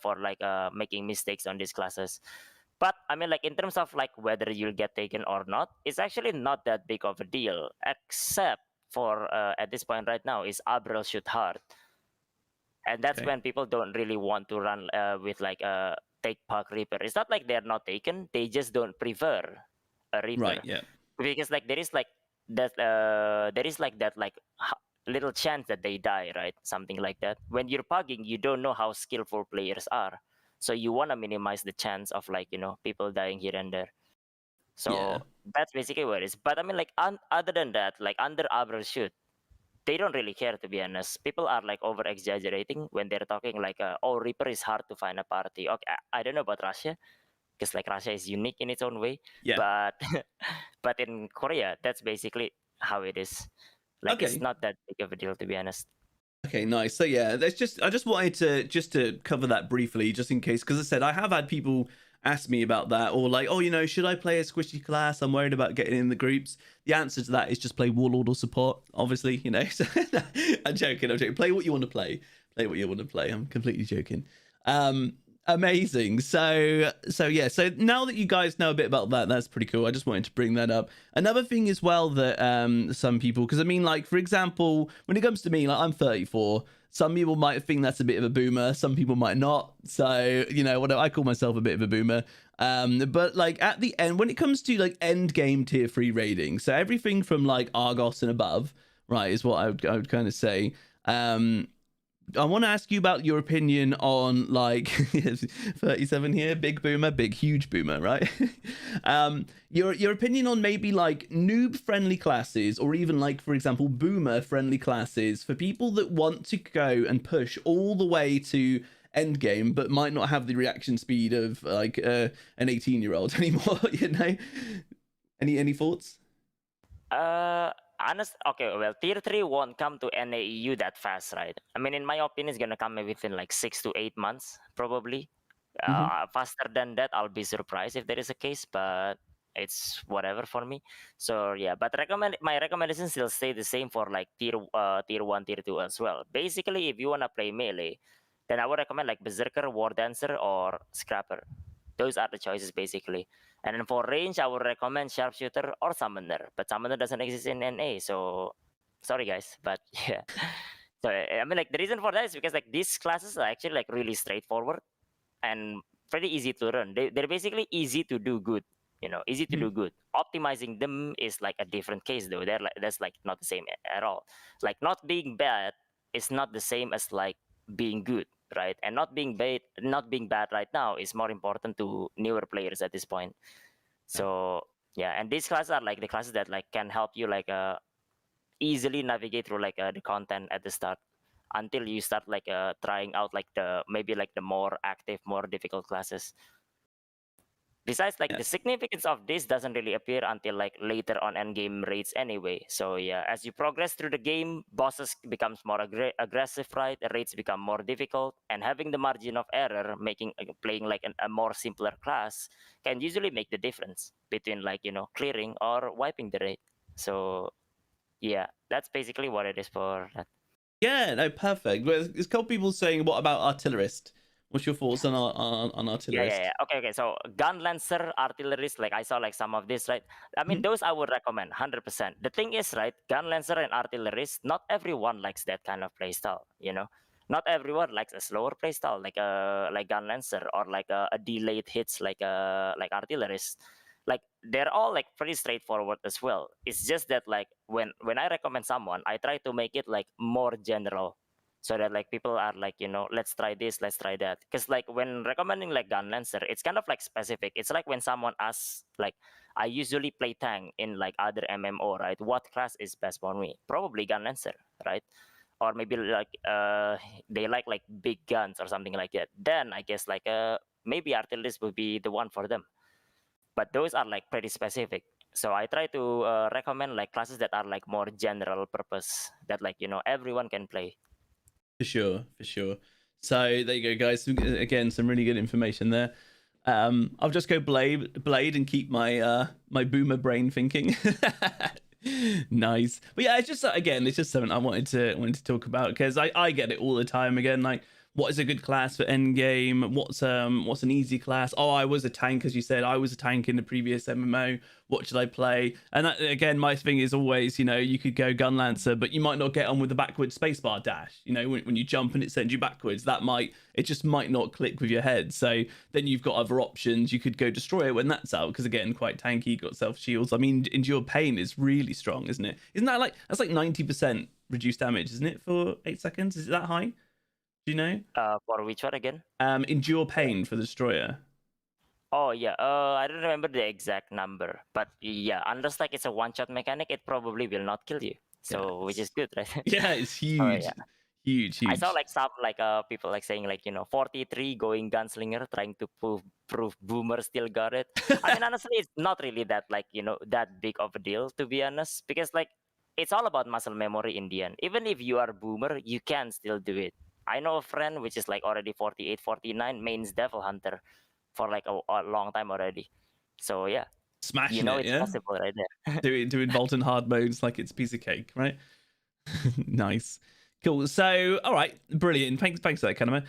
for like making mistakes on these classes. But I mean, like in terms of like whether you'll get taken or not, it's actually not that big of a deal, except for at this point right now is Abril shoot hard, and that's Okay. when people don't really want to run with like a take Park Reaper. It's not like they're not taken; they just don't prefer a Reaper Right. Yeah. because like there is like that little chance that they die, right? Something like that. When you're pugging, you don't know how skillful players are, so you want to minimize the chance of like people dying here and there. Yeah. So that's basically what it is. But I mean, like other than that, like under Abra shoot, they don't really care, to be honest. People are like over exaggerating when they're talking like oh, Reaper is hard to find a party. Okay, I don't know about Russia because like Russia is unique in its own way, Yeah. but but in Korea that's basically how it is. Like it's Okay. not that big of a deal, to be honest. Okay, nice. So yeah, I just wanted to cover that briefly, just in case, because I said I have had people ask me about that, or like, oh, should I play a squishy class? I'm worried about getting in the groups. The answer to that is just play Warlord or support, obviously. So, I'm joking. Play what you want to play. Play what you want to play. I'm completely joking. Amazing. So yeah. So now that you guys know a bit about that, that's pretty cool. I just wanted to bring that up. Another thing as well that some people, because I mean, like for example, when it comes to me, like I'm 34. Some people might think that's a bit of a boomer. Some people might not. So what I call myself a bit of a boomer. But like at the end, when it comes to like end game tier 3 rating, so everything from like Argos and above, right, is what I would kind of say. I want to ask you about your opinion on like 37 here, big boomer, big huge boomer, right? Your opinion on maybe like noob friendly classes, or even like for example boomer friendly classes for people that want to go and push all the way to end game but might not have the reaction speed of like an 18-year-old anymore. Any thoughts? Okay, well, tier 3 won't come to NAEU that fast, right? I mean, in my opinion, it's gonna come within like 6 to 8 months, probably. Mm-hmm. Faster than that, I'll be surprised if there is a case, but it's whatever for me. So yeah, but my recommendation still stay the same for like tier 1, tier 2 as well. Basically, if you wanna play melee, then I would recommend like Berserker, War Dancer, or Scrapper. Those are the choices basically. And then for range, I would recommend Sharpshooter or Summoner, but Summoner doesn't exist in NA, so sorry guys, but yeah. So I mean, like the reason for that is because like these classes are actually like really straightforward and pretty easy to run. They're basically easy to do good, easy to do good. Optimizing them is like a different case though. That's like not the same at all. Like not being bad is not the same as like being good, right? And not being bad right now is more important to newer players at this point. So yeah, and these classes are like the classes that like can help you like easily navigate through like the content at the start until you start like trying out like the maybe like the more active, more difficult classes. Besides, like the significance of this doesn't really appear until like later on endgame raids anyway. So yeah, as you progress through the game, bosses becomes more aggressive, right? The raids become more difficult, and having the margin of error, making playing like a more simpler class, can usually make the difference between like clearing or wiping the raid. So yeah, that's basically what it is for that. Yeah, no, perfect. Well, it's a couple people saying, "What about artillerist? What's your thoughts on artillerist?" Okay. So Gunlancer, artilleries, like I saw like some of this, right? I mean, those I would recommend 100%. The thing is, right, Gunlancer and artilleries, not everyone likes that kind of playstyle. Not everyone likes a slower playstyle like Gunlancer or like a delayed hits like artilleries. Like they're all like pretty straightforward as well. It's just that like when I recommend someone, I try to make it like more general so that like people are like let's try this, let's try that, because like when recommending like Gunlancer, it's kind of like specific. It's like when someone asks like, I usually play tank in like other MMO, right? What class is best for me? Probably Gunlancer, right? Or maybe like they like big guns or something like that, then I guess like maybe artillery would be the one for them. But those are like pretty specific, so I try to recommend like classes that are like more general purpose that like everyone can play. For sure, for sure. So there you go, guys. Again, some really good information there. I'll just go blade and keep my my boomer brain thinking. Nice. But yeah, it's just again, it's just something I wanted to talk about because I get it all the time. Again, like what is a good class for endgame? What's an easy class? Oh, I was a tank, as you said. I was a tank in the previous MMO. What should I play? And that, again, my thing is always, you could go Gunlancer, but you might not get on with the backwards spacebar dash. When you jump and it sends you backwards, it just might not click with your head. So then you've got other options. You could go Destroyer when that's out, because again, quite tanky, got self shields. I mean, Endure Pain is really strong, isn't it? Isn't that that's like 90% reduced damage, isn't it, for 8 seconds? Is it that high? Do you know? For which one again? Endure Pain for the Destroyer. Oh yeah, I don't remember the exact number, but yeah, unless like it's a one-shot mechanic, it probably will not kill you. So which is good, right? Yeah, it's Oh huge. yeah, Huge. I saw like some like people like saying like 43 going gunslinger trying to prove boomer still got it. I mean honestly, it's not really that like that big of a deal, to be honest, because like it's all about muscle memory in the end. Even if you are boomer, you can still do it. I know a friend which is like already 48, 49, mains Devil Hunter for like a long time already. So yeah, Smashing it, it's yeah? possible right there. Doing Vault and hard modes like it's a piece of cake, right? Nice. Cool. So, all right, brilliant. Thanks for that, Kanima.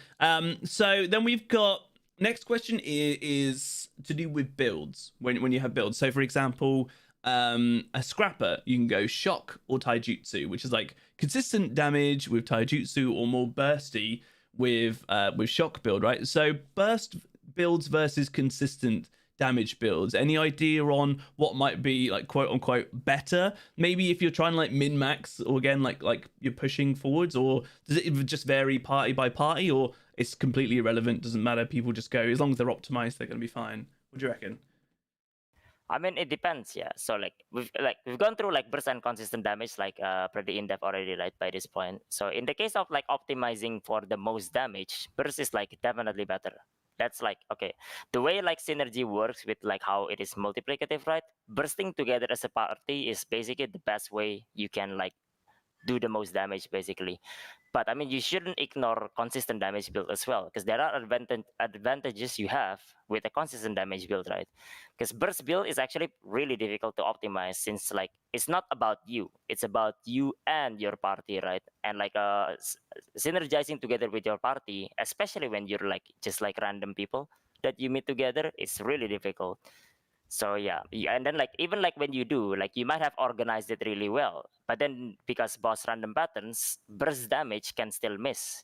So then we've got next question is to do with builds. When you have builds. So for example, a scrapper, you can go shock or taijutsu, which is like consistent damage with taijutsu, or more bursty with shock build, right? So burst builds versus consistent damage builds. Any idea on what might be like quote unquote better? Maybe if you're trying to like min max, or again like you're pushing forwards, or does it just vary party by party, or it's completely irrelevant, doesn't matter, people just go as long as they're optimized, they're going to be fine? What do you reckon? I mean, it depends, yeah. So we've gone through like burst and consistent damage like pretty in depth already, right, by this point. So in the case of like optimizing for the most damage, burst is like definitely better. That's like okay. The way like synergy works with like how it is multiplicative, right? Bursting together as a party is basically the best way you can like do the most damage basically. But I mean, you shouldn't ignore consistent damage build as well, because there are advantages you have with a consistent damage build, right? Because burst build is actually really difficult to optimize, since like it's not about you, it's about you and your party, right? And like synergizing together with your party, especially when you're like just like random people that you meet together, it's really difficult. So yeah, and then like even like when you do, like you might have organized it really well, but then because boss random patterns, burst damage can still miss.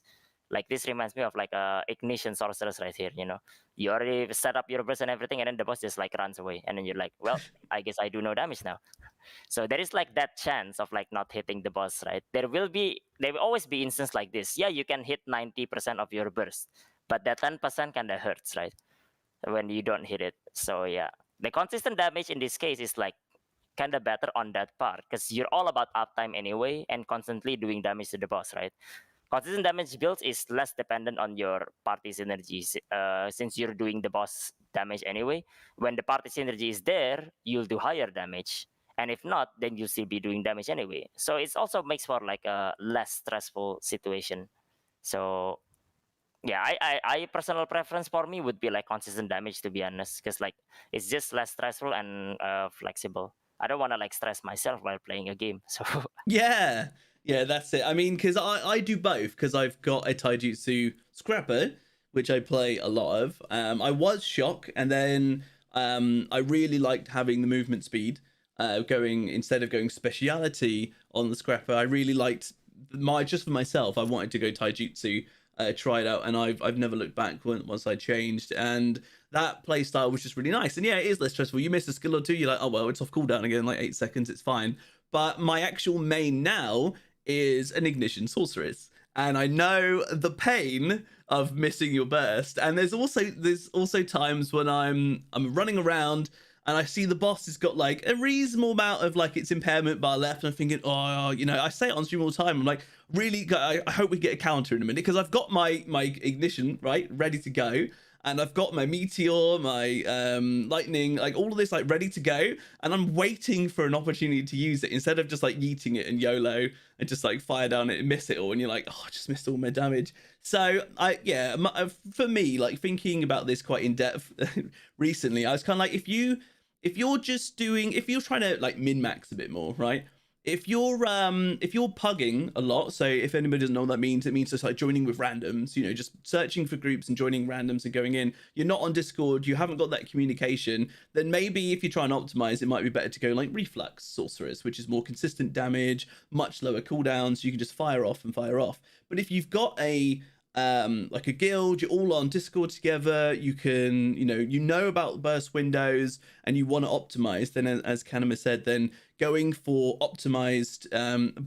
Like this reminds me of like ignition sorceress right here. You already set up your burst and everything, and then the boss just like runs away, and then you're like, well, I guess I do no damage now. So there is like that chance of like not hitting the boss, right? There will always be instances like this. Yeah, you can hit 90% of your burst, but that 10% kind of hurts, right? When you don't hit it. So yeah, the consistent damage in this case is like kind of better on that part, because you're all about uptime anyway and constantly doing damage to the boss, right? Consistent damage builds is less dependent on your party synergies, since you're doing the boss damage anyway. When the party synergy is there, you'll do higher damage, and if not, then you'll still be doing damage anyway. So it also makes for like a less stressful situation. So yeah, I personal preference for me would be like consistent damage, to be honest, because like it's just less stressful and flexible. I don't want to like stress myself while playing a game. So Yeah, yeah, that's it. I mean, because I do both, because I've got a taijutsu scrapper, which I play a lot of. I was shock, and then I really liked having the movement speed. Going instead of going speciality on the scrapper, I really liked just for myself. I wanted to go taijutsu, try it out, and I've never looked back once I changed. And that play style was just really nice. And yeah, it is less stressful. You miss a skill or two, you're like, oh well, it's off cooldown again, like 8 seconds, it's fine. But my actual main now is an ignition sorceress, and I know the pain of missing your burst. And there's also times when I'm running around and I see the boss has got like a reasonable amount of like its impairment bar left, and I'm thinking, oh, you know, I say it on stream all the time. I'm like, really, I hope we get a counter in a minute, because I've got my ignition right ready to go, and I've got my meteor, my lightning, like all of this like ready to go, and I'm waiting for an opportunity to use it instead of just like yeeting it and YOLO and just like fire down it and miss it all, and you're like, oh, I just missed all my damage. So for me, like thinking about this quite in depth recently, I was kind of like, if you're trying to like min max a bit more, right? If you're pugging a lot, so if anybody doesn't know what that means, it means just like joining with randoms, you know, just searching for groups and joining randoms and going in. You're not on Discord, you haven't got that communication, then maybe if you try and optimize, it might be better to go like reflux sorceress, which is more consistent damage, much lower cooldowns, so you can just fire off and fire off. But if you've got a like a guild, you're all on Discord together, you can, you know about burst windows, and you want to optimize, then as Kanima said, then going for optimized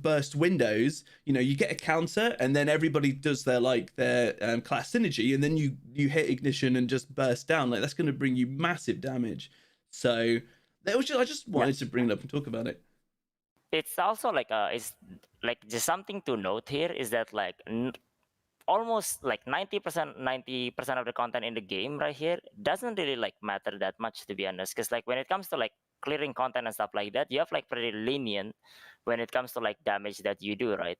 burst windows, you get a counter, and then everybody does their class synergy, and then you hit ignition and just burst down. Like, that's going to bring you massive damage. So that was I just wanted to bring it up and talk about it. it's also like it's like just something to note here is that like almost like 90% of the content in the game right here doesn't really like matter that much, to be honest, because like when it comes to like clearing content and stuff like that, you have like pretty lenient when it comes to like damage that you do, right?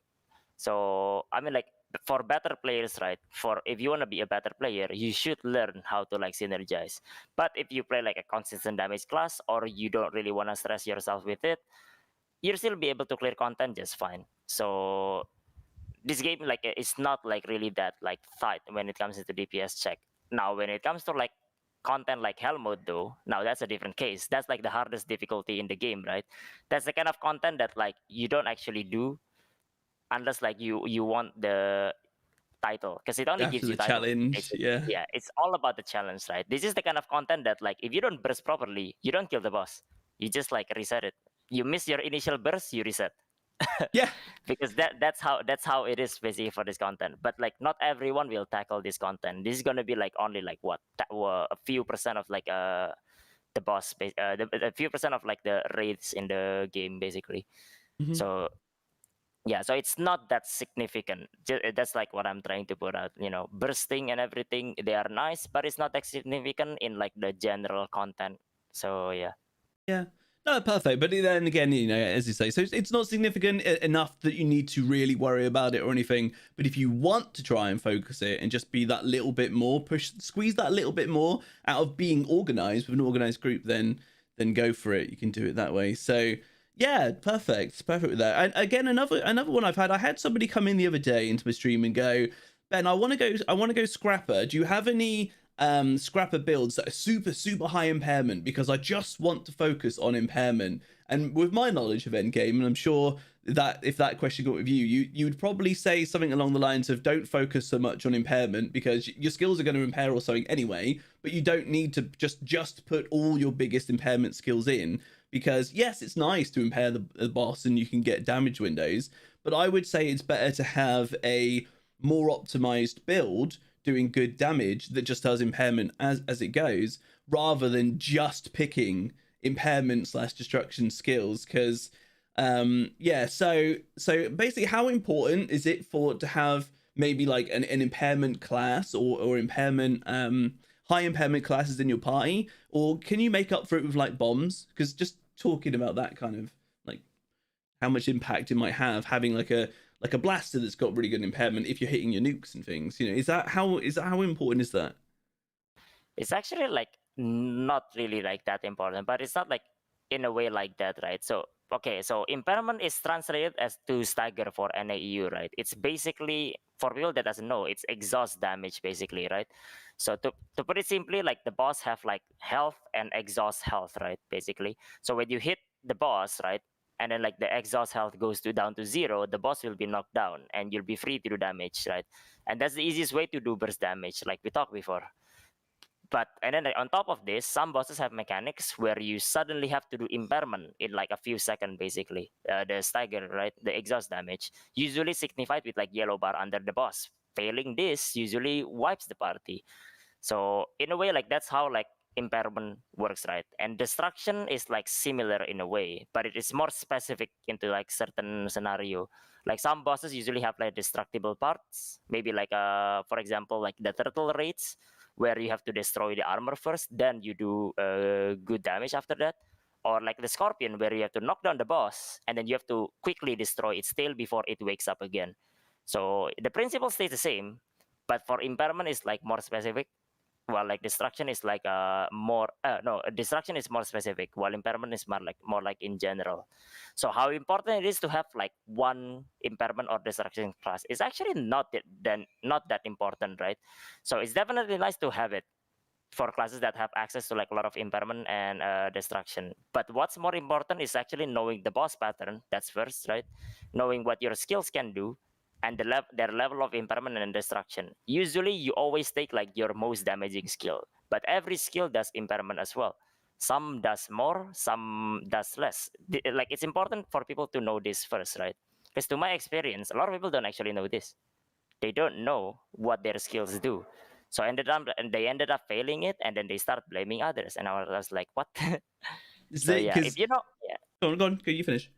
So I mean, like for better players, right, for if you want to be a better player, you should learn how to like synergize. But if you play like a consistent damage class, or you don't really want to stress yourself with it, you'll still be able to clear content just fine. So this game like it's not like really that like tight when it comes into DPS check. Now when it comes to like content like hell mode though, now that's a different case. That's like the hardest difficulty in the game, right? That's the kind of content that like you don't actually do unless like you want the title, because it only After gives you the title challenge, basically. yeah. Yeah, it's all about the challenge, right? This is the kind of content that like if you don't burst properly, you don't kill the boss, you just like reset it. You miss your initial burst, you reset. Yeah. Because that's how it is basically for this content. But like not everyone will tackle this content. This is gonna be like only like what a few percent of like the boss a few percent of like the raids in the game basically. Mm-hmm. So yeah, so it's not that significant. That's like what I'm trying to put out. Bursting and everything, they are nice, but it's not that significant in like the general content. So yeah. Yeah. No, perfect. But then again, as you say, so it's not significant enough that you need to really worry about it or anything. But if you want to try and focus it and just be that little bit more, squeeze that little bit more out of being organized with an organized group, then go for it. You can do it that way. So yeah, perfect with that. And again, another one I had somebody come in the other day into my stream and go, Ben, I want to go scrapper. Do you have any scrapper builds that are super high impairment, because I just want to focus on impairment? And with my knowledge of endgame, and I'm sure that if that question got with you would probably say something along the lines of, don't focus so much on impairment, because your skills are going to impair or something anyway, but you don't need to just put all your biggest impairment skills in, because yes, it's nice to impair the boss and you can get damage windows, but I would say it's better to have a more optimized build doing good damage that just does impairment as it goes, rather than just picking impairment / destruction skills. Because Yeah, so basically, how important is it to have maybe like an impairment class or impairment high impairment classes in your party, or can you make up for it with like bombs? Because just talking about that kind of like how much impact it might have having like a blaster that's got really good impairment if you're hitting your nukes and things, is that how important is that? It's actually like not really like that important, but it's not like in a way like that, right? So okay, so impairment is translated as to stagger for NAEU, right? It's basically, for people that doesn't know, it's exhaust damage basically, right? So to put it simply, like the boss have like health and exhaust health, right? Basically, so when you hit the boss, right, and then like the exhaust health goes down to 0, the boss will be knocked down and you'll be free to do damage, right? And that's the easiest way to do burst damage, like we talked before. But and then like, on top of this, some bosses have mechanics where you suddenly have to do impairment in like a few seconds, basically. The stagger, right, the exhaust damage, usually signified with like yellow bar under the boss. Failing this usually wipes the party. So in a way, like that's how like impairment works, right? And destruction is like similar in a way, but it is more specific into like certain scenario. Like some bosses usually have like destructible parts, maybe like for example like the turtle raids, where you have to destroy the armor first, then you do good damage after that. Or like the scorpion, where you have to knock down the boss and then you have to quickly destroy its tail before it wakes up again. So the principle stays the same, but for impairment is like more specific, while like destruction is like more no destruction is more specific, while impairment is more like in general. So how important it is to have like one impairment or destruction class is actually not that important, right? So it's definitely nice to have it for classes that have access to like a lot of impairment and destruction. But what's more important is actually knowing the boss pattern. That's first, right? Knowing what your skills can do and their level of impairment and destruction. Usually, you always take like your most damaging skill, but every skill does impairment as well. Some does more, some does less. Like it's important for people to know this first, right? Because to my experience, a lot of people don't actually know this. They don't know what their skills do. So they ended up failing it, and then they start blaming others. And I was like, what? Is So it yeah, if because you know, yeah, go on, you finish.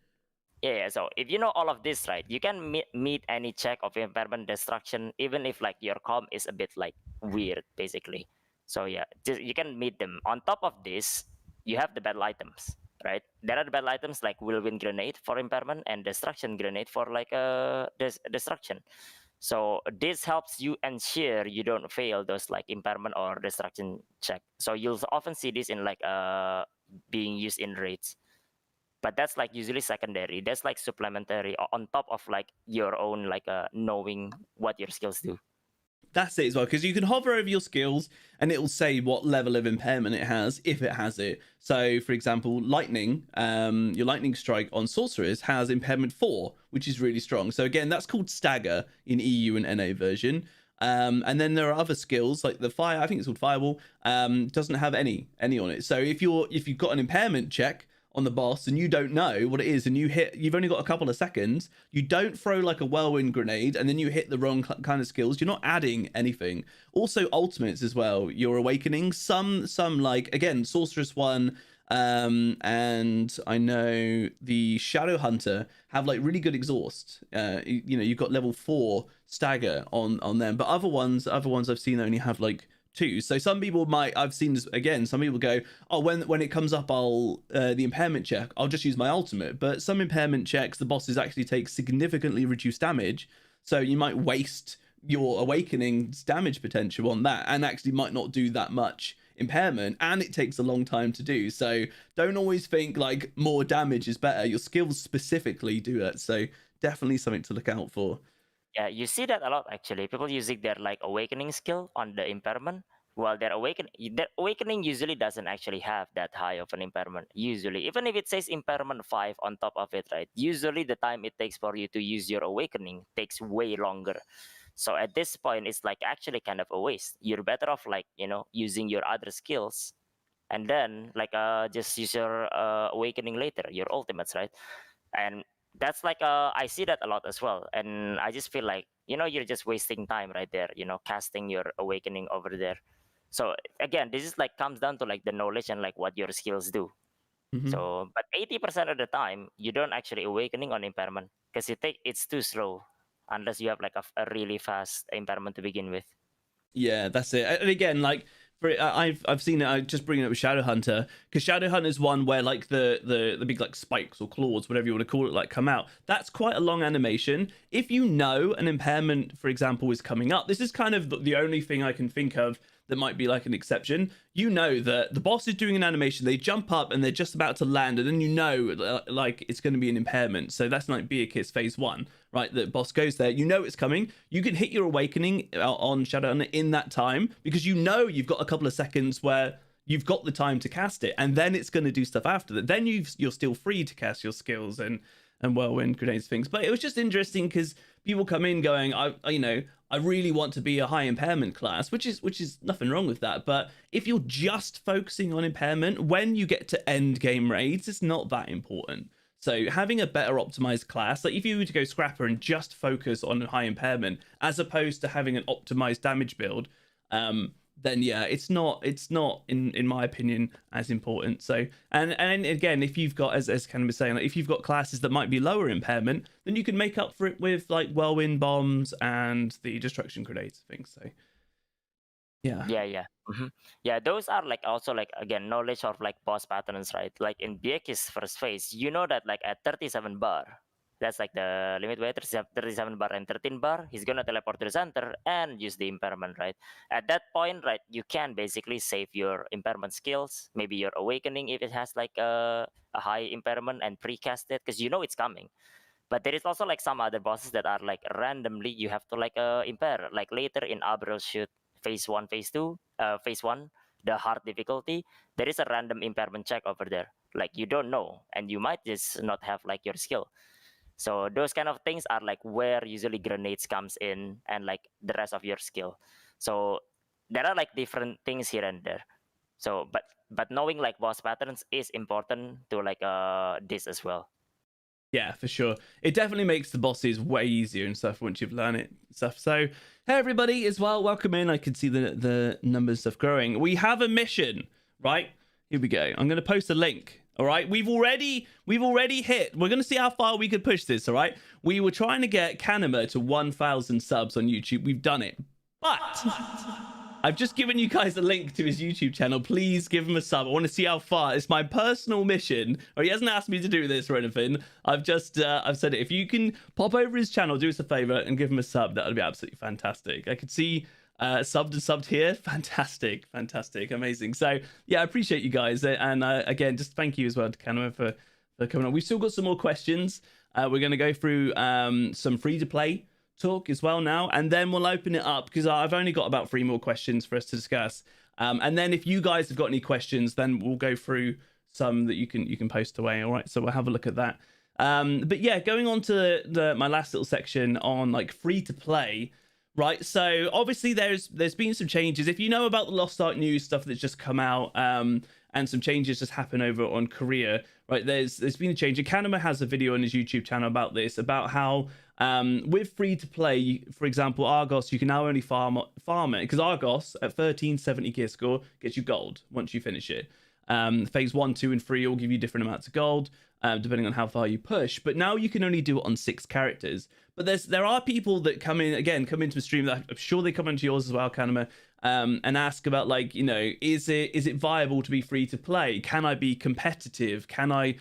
yeah. So if you know all of this, right, you can meet any check of impairment destruction, even if like your com is a bit like weird, basically. So yeah, you can meet them. On top of this, you have the battle items, right? There are the battle items like whirlwind grenade for impairment and destruction grenade for like destruction. So this helps you ensure you don't fail those like impairment or destruction check. So you'll often see this in like being used in raids. But that's like usually secondary. That's like supplementary on top of like your own like knowing what your skills do. That's it as well, because you can hover over your skills and it will say what level of impairment it has, if it has it. So for example, lightning, your lightning strike on sorcerers has impairment 4, which is really strong. So again, that's called stagger in EU and NA version. And then there are other skills like the fire, I think it's called firewall, doesn't have any on it. So if you've got an impairment check on the boss and you don't know what it is and you've only got a couple of seconds, you don't throw like a whirlwind grenade and then you hit the wrong kind of skills, you're not adding anything. Also ultimates as well, your awakening, some like again sorceress one, and I know the shadow hunter have like really good exhaust. You've got level 4 stagger on them, but other ones I've seen only have like 2. So some people I've seen this again, some people go, oh, when it comes up, I'll the impairment check, I'll just use my ultimate. But some impairment checks, the bosses actually take significantly reduced damage, so you might waste your awakening's damage potential on that and actually might not do that much impairment, and it takes a long time to do. So don't always think like more damage is better. Your skills specifically do that, so definitely something to look out for. Yeah, you see that a lot actually. People using their like awakening skill on the impairment, while their awakening usually doesn't actually have that high of an impairment. Usually, even if it says impairment 5 on top of it, right? Usually the time it takes for you to use your awakening takes way longer. So at this point, it's like actually kind of a waste. You're better off like using your other skills, and then like just use your awakening later, your ultimates, right? And that's like I see that a lot as well, and I just feel like you're just wasting time right there, casting your awakening over there. So again, this is like comes down to like the knowledge and like what your skills do. So, but 80% of the time, you don't actually awakening on impairment because it's too slow unless you have like a really fast impairment to begin with. Yeah, that's it. And again, like I've seen it. I just bringing it with Shadowhunter because Shadowhunter is one where like the big like spikes or claws, whatever you want to call it, like come out. That's quite a long animation. If you know an impairment, for example, is coming up, this is kind of the only thing I can think of that might be like an exception. You know that the boss is doing an animation, they jump up and they're just about to land, and then you know like it's going to be an impairment. So that's like Beakiss phase 1, right? The boss goes there, you know it's coming. You can hit your awakening on Shadowrunner in that time because you know you've got a couple of seconds where you've got the time to cast it, and then it's going to do stuff after that. Then you're still free to cast your skills and whirlwind grenades things. But it was just interesting because people come in going, I really want to be a high impairment class, which is nothing wrong with that. But if you're just focusing on impairment, when you get to end game raids, it's not that important. So having a better optimized class, like if you were to go Scrapper and just focus on high impairment, as opposed to having an optimized damage build, then yeah, it's not in my opinion as important. So and again, if you've got, as Ken was saying, like if you've got classes that might be lower impairment, then you can make up for it with like whirlwind bombs and the destruction grenades things. So yeah. Yeah, those are like also like again knowledge of like boss patterns, right? Like in Bieki's first phase, you know that like at 37 bar, that's like the limit weight, 37 bar and 13 bar, he's gonna teleport to the center and use the impairment, right? At that point, right, you can basically save your impairment skills, maybe your awakening if it has like a high impairment, and precast it because you know it's coming. But there is also like some other bosses that are like randomly you have to like impair. Like later in Abril shoot phase 1, phase 2, phase 1, the hard difficulty, there is a random impairment check over there. Like you don't know, and you might just not have like your skill. So those kind of things are like where usually grenades comes in and like the rest of your skill. So there are like different things here and there. So but knowing like boss patterns is important to like this as well. Yeah, for sure. It definitely makes the bosses way easier and stuff once you've learned it and stuff. So, hey everybody as well, welcome in. I can see the numbers stuff growing. We have a mission, right? Here we go. I'm gonna post a link. All right, we've already hit. We're gonna see how far we could push this. All right, we were trying to get Kanima to 1,000 subs on YouTube. We've done it, but I've just given you guys a link to his YouTube channel. Please give him a sub. I want to see how far. It's my personal mission. Or he hasn't asked me to do this or anything. I've just I've said it. If you can pop over his channel, do us a favor and give him a sub, that would be absolutely fantastic. I could see subbed here. Fantastic, amazing. So yeah, I appreciate you guys, and again, just thank you as well to Kanima for coming on. We've still got some more questions. We're going to go through some free to play talk as well now, and then we'll open it up because I've only got about 3 more questions for us to discuss, and then if you guys have got any questions, then we'll go through some that you can post away. All right, so we'll have a look at that. But yeah, going on to my last little section on like free to play, right? So obviously there's been some changes. If you know about the Lost Ark news stuff that's just come out, and some changes just happen over on Korea, right? There's been a change. Kanima has a video on his YouTube channel about this, about how with free to play, for example, Argos, you can now only farm it because Argos at 1370 gear score gets you gold once you finish it. Phase 1, 2, and 3 will give you different amounts of gold, depending on how far you push. But now you can only do it on 6 characters. But there are people that come into the stream that I'm sure they come into yours as well, Kanima, and ask about like, is it viable to be free to play? Can I be competitive? Can I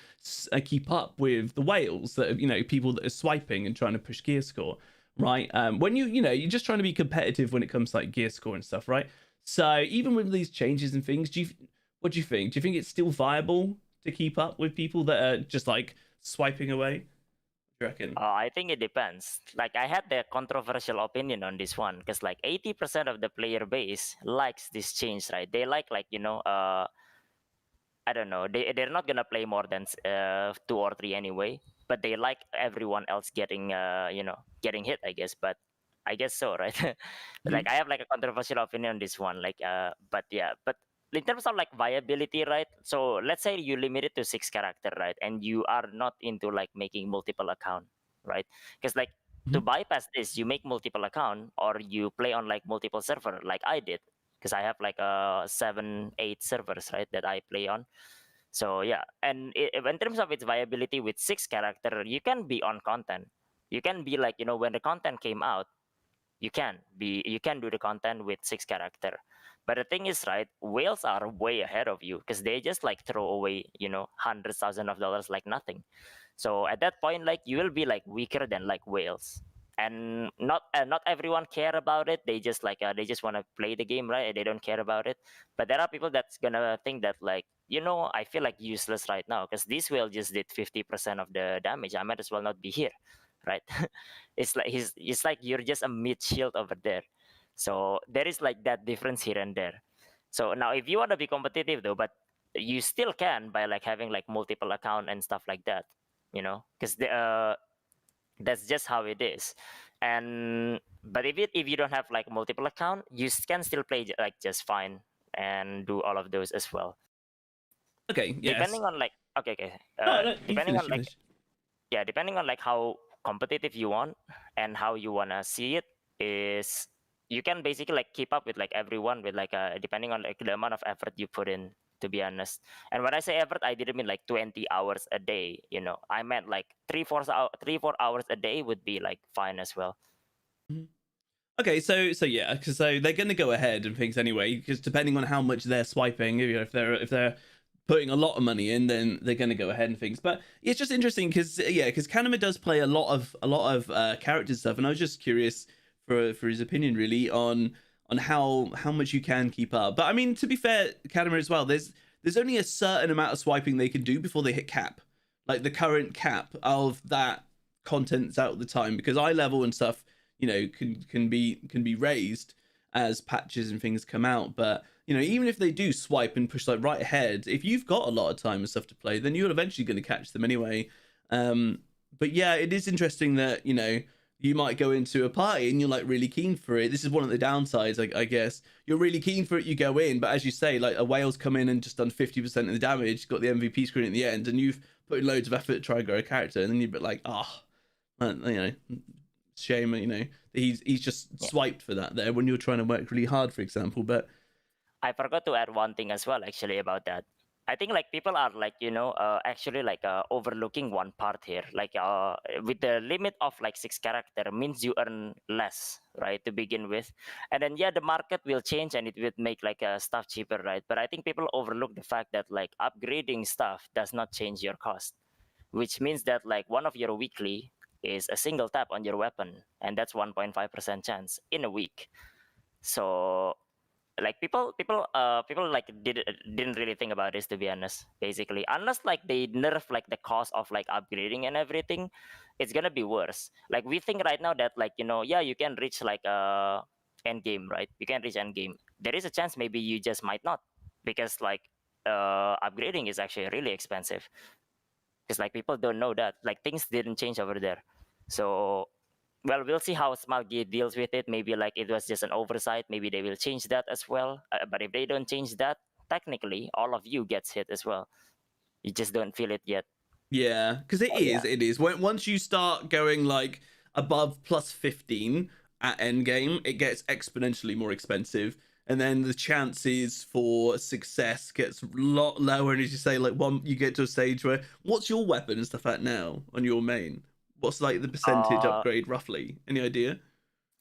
keep up with the whales that people that are swiping and trying to push gear score, right? When you're just trying to be competitive when it comes to like gear score and stuff, right? So even with these changes and things, what do you think? Do you think it's still viable to keep up with people that are just like swiping away? What do you reckon? I think it depends. Like I had the controversial opinion on this one because like 80% of the player base likes this change, right? They like I don't know, they're not gonna play more than 2 or 3 anyway, but they like everyone else getting getting hit, I guess. But I guess so, right? Like I have like a controversial opinion on this one. Like but yeah, but in terms of like viability, right? So let's say you limit it to 6 character, right? And you are not into like making multiple account, right? Because like to bypass this, you make multiple account or you play on like multiple server, like I did, because I have like 7, 8 servers, right, that I play on. So yeah, and in terms of its viability with 6 character, you can be on content. You can be like, when the content came out, you can do the content with 6 character. But the thing is, right, whales are way ahead of you because they just like throw away, hundreds thousand of dollars like nothing. So at that point, like, you will be like weaker than like whales. And not everyone care about it. They just like they just want to play the game, right? They don't care about it. But there are people that's gonna think that like, I feel like useless right now because this whale just did 50% of the damage. I might as well not be here, right? It's like you're just a mid shield over there. So there is like that difference here and there. So now if you want to be competitive though, but you still can by like having like multiple account and stuff like that, because that's just how it is. And but if you don't have like multiple account, you can still play like just fine and do all of those as well. Okay, yes. Depending on like okay. No, no, you Depending finish, on you like finish. yeah, depending on like how competitive you want and how you wanna see it is you can basically like keep up with like everyone with like depending on like the amount of effort you put in, to be honest. And when I say effort, I didn't mean like 20 hours a day, I meant like 3 4 hours a day would be like fine as well. Mhm. Okay, so yeah, because so they're going to go ahead and things anyway, because depending on how much they're swiping, if they're putting a lot of money in, then they're going to go ahead and things. But it's just interesting because because Kanima does play a lot of character stuff, and I was just curious for his opinion really on how much you can keep up. But I mean, to be fair, Kanima as well, there's only a certain amount of swiping they can do before they hit cap, like the current cap of that content's out at the time, because eye level and stuff can be raised as patches and things come out. But even if they do swipe and push like right ahead, if you've got a lot of time and stuff to play, then you're eventually going to catch them anyway. But yeah, it is interesting that you might go into a party and you're like really keen for it. This is one of the downsides, I guess. You're really keen for it, you go in, but as you say, like a whale's come in and just done 50% of the damage, got the MVP screen at the end, and you've put in loads of effort to try and grow a character, and then you're a bit like, shame, he's just Yeah, swiped for that there when you're trying to work really hard, for example. But I forgot to add one thing as well actually about that. I think like people are like actually like overlooking one part here. Like with the limit of like 6 character means you earn less, right, to begin with, and then yeah, the market will change and it will make like stuff cheaper, right? But I think people overlook the fact that like upgrading stuff does not change your cost, which means that like one of your weekly is a single tap on your weapon, and that's 1.5% chance in a week. So like people like didn't really think about this, to be honest, basically, unless like they nerf like the cost of like upgrading and everything, it's gonna be worse. Like we think right now that like yeah, you can reach like end game, right? You can reach end game. There is a chance maybe you just might not, because like upgrading is actually really expensive, because like people don't know that like things didn't change over there. So well, we'll see how Smalgi deals with it. Maybe like it was just an oversight. Maybe they will change that as well. But if they don't change that, technically all of you gets hit as well. You just don't feel it yet. yeah, because it Oh is yeah. it is once you start going like above plus 15 at end game, it gets exponentially more expensive, and then the chances for success gets a lot lower. And as you say, like you get to a stage where, what's your weapon and stuff at now on your main? What's like the percentage Uh upgrade roughly? Any idea?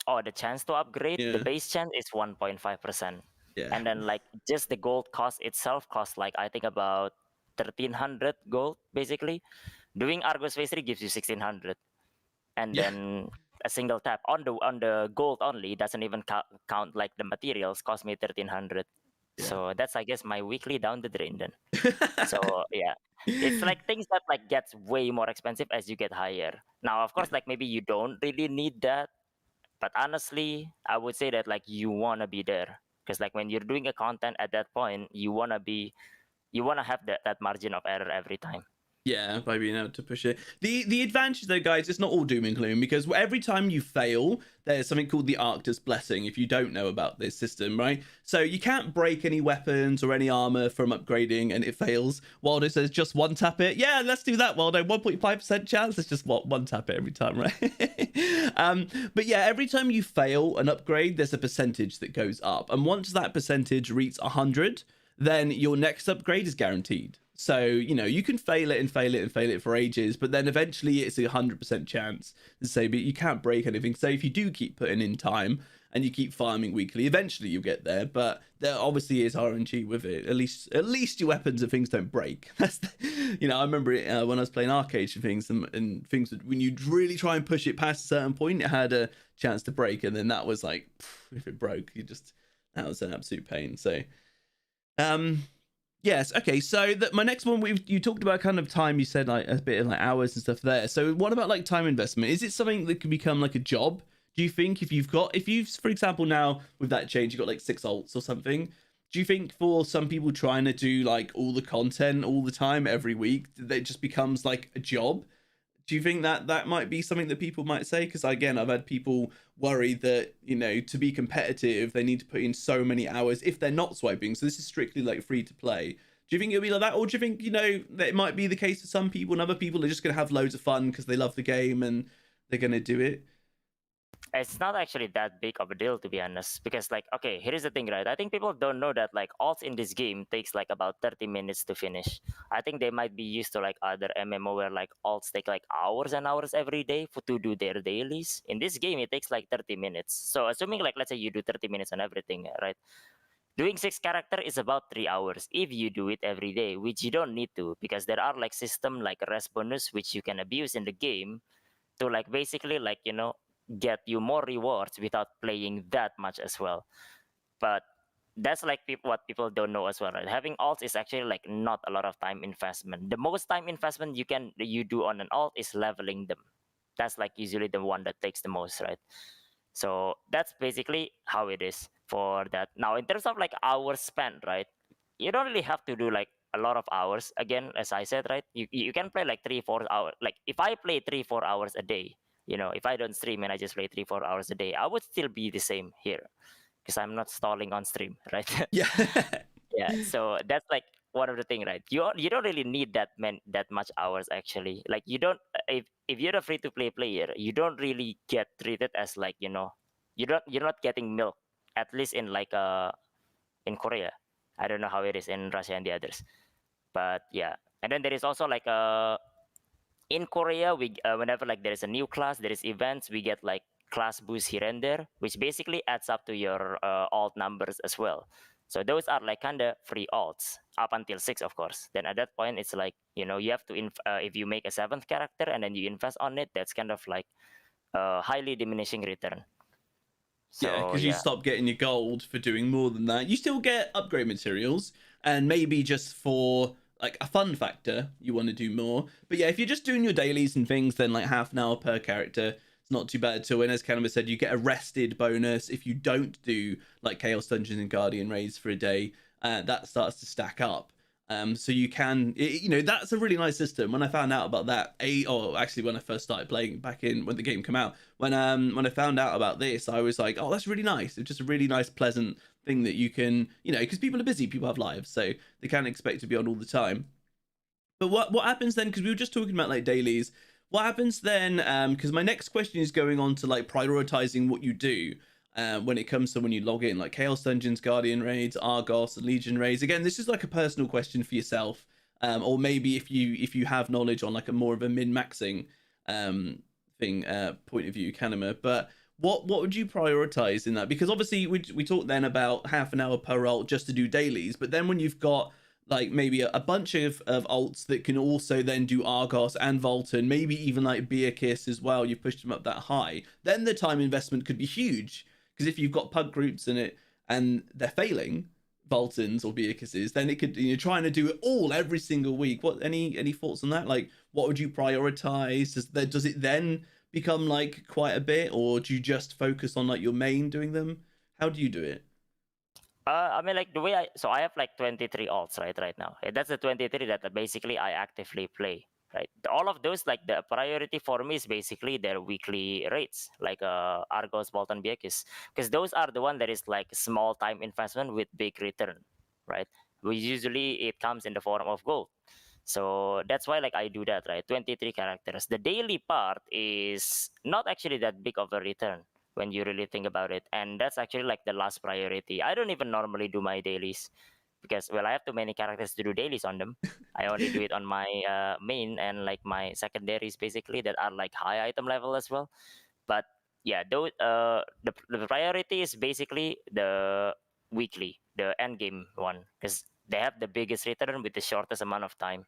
oh, the chance to upgrade, the Yeah, base chance is 1.5%, yeah, and then like just the gold cost itself costs like I think about 1,300 gold basically. Doing Argos phase 3 gives you 1,600, and yeah, then a single tap on the gold only doesn't even count like the materials cost me 1,300. yeah. So that's I guess my weekly down the drain then. So yeah, it's like things that like gets way more expensive as you get higher. Now of Yeah. course like maybe you don't really need that, but honestly I would say that like you wanna be there, because like when you're doing a content at that point, you wanna have that margin of error every time. Yeah, by being able to push it. The advantage though, guys, it's not all doom and gloom, because every time you fail, there's something called the Arctus blessing, if you don't know about this system, right? So you can't break any weapons or any armor from upgrading and it fails. Waldo says just one tap it. Yeah, let's do that, Waldo. 1.5% chance. It's just one tap it every time, right? But yeah, every time you fail an upgrade, there's a percentage that goes up. And once that percentage reaches 100, then your next upgrade is guaranteed. So, you can fail it and fail it and fail it for ages, but then eventually it's a 100% chance to say, but you can't break anything. So if you do keep putting in time and you keep farming weekly, eventually you'll get there. But there obviously is RNG with it. At least your weapons and things don't break. That's I remember it when I was playing arcade and things, and things when you really try and push it past a certain point, it had a chance to break, and then that was like, if it broke, that was an absolute pain. So, yes. Okay. So my next one, you talked about kind of time. You said like a bit of like hours and stuff there. So what about like time investment? Is it something that can become like a job? Do you think if you've, for example, now with that change, you've got like 6 alts or something? Do you think for some people trying to do like all the content all the time every week, that it just becomes like a job? Do you think that might be something that people might say? Because again, I've had people worry that, to be competitive, they need to put in so many hours if they're not swiping. So this is strictly like free to play. Do you think it'll be like that? Or do you think, that it might be the case for some people and other people are just going to have loads of fun because they love the game and they're going to do it? It's not actually that big of a deal, to be honest, because like, okay, here's the thing, right? I think people don't know that like alts in this game takes like about 30 minutes to finish. I think they might be used to like other MMO where like alts take like hours and hours every day to do their dailies. In this game, it takes like 30 minutes. So assuming like, let's say you do 30 minutes on everything, right? Doing 6 character is about 3 hours if you do it every day, which you don't need to, because there are like system like rest bonus which you can abuse in the game to like basically like get you more rewards without playing that much as well. But that's like what people don't know as well, right? Having alts is actually like not a lot of time investment. The most time investment you do on an alt is leveling them. That's like usually the one that takes the most, right? So that's basically how it is for that. Now in terms of like hours spent, right? You don't really have to do like a lot of hours. Again, as I said, right? You can play like 3-4 hours. Like if I play 3-4 hours a day, if I don't stream and I just play 3-4 hours a day, I would still be the same here because I'm not stalling on stream, right? Yeah. Yeah. So that's like one of the thing, right? You don't really need that much hours actually. Like you don't if you're a free to play player, you don't really get treated as like you're not getting milk, at least in like in Korea. I don't know how it is in Russia and the others, but yeah. And then there is also like in Korea, we whenever like there is a new class, there is events, we get like class boost here and there, which basically adds up to your alt numbers as well. So those are like kind of free alts up until 6, of course. Then at that point, it's like you have to if you make a 7th character and then you invest on it, that's kind of like a highly diminishing return. Yeah, So because you yeah. stop getting your gold for doing more than that. You still get upgrade materials, and maybe just for like a fun factor, you want to do more. But yeah, if you're just doing your dailies and things, then like half an hour per character, it's not too bad at all. And as Kanima said, you get a rested bonus if you don't do like Chaos Dungeons and Guardian raids for a day. That starts to stack up. So you can, that's a really nice system. When I found out about that, actually when I first started playing back in when the game came out, when I found out about this, I was like, oh, that's really nice. It's just a really nice, pleasant thing that you can, because people are busy, people have lives, so they can't expect to be on all the time. But what happens then? Because we were just talking about like dailies. What happens then? Because my next question is going on to like prioritizing what you do. When it comes to when you log in, like Chaos Dungeons, Guardian raids, Argos, Legion raids. Again, this is like a personal question for yourself, or maybe if you have knowledge on like a more of a min-maxing thing point of view, Kanima. But what would you prioritize in that? Because obviously we talked then about half an hour per alt just to do dailies, but then when you've got like maybe a bunch of alts that can also then do Argos and Vulcan, maybe even like Beerkiss as well, you've pushed them up that high, then the time investment could be huge. Because if you've got pug groups in it and they're failing Vultans or Beerkisses, then it could, you're trying to do it all every single week. What any thoughts on that? Like, what would you prioritize? Does it then become like quite a bit, or do you just focus on like your main doing them? How do you do it? I mean, like the way I have like 23 alts right now. That's the 23 that basically I actively play. Right, all of those, like the priority for me is basically their weekly rates, like Argos, Bolton, Biekis, because those are the one that is like small time investment with big return, right? We usually it comes in the form of gold, so that's why like I do that, right? 23 characters. The daily part is not actually that big of a return when you really think about it, and that's actually like the last priority. I don't even normally do my dailies because well, I have too many characters to do dailies on them. I only do it on my main and like my secondaries basically that are like high item level as well. But yeah, those the priority is basically the weekly, the end game one, because they have the biggest return with the shortest amount of time,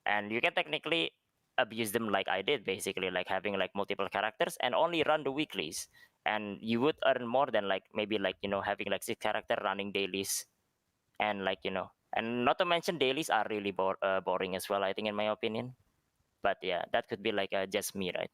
and you can technically abuse them like I did, basically like having like multiple characters and only run the weeklies, and you would earn more than like maybe like having like 6 character running dailies, and like and not to mention dailies are really boring as well, I think, in my opinion. But yeah, that could be like just me, right?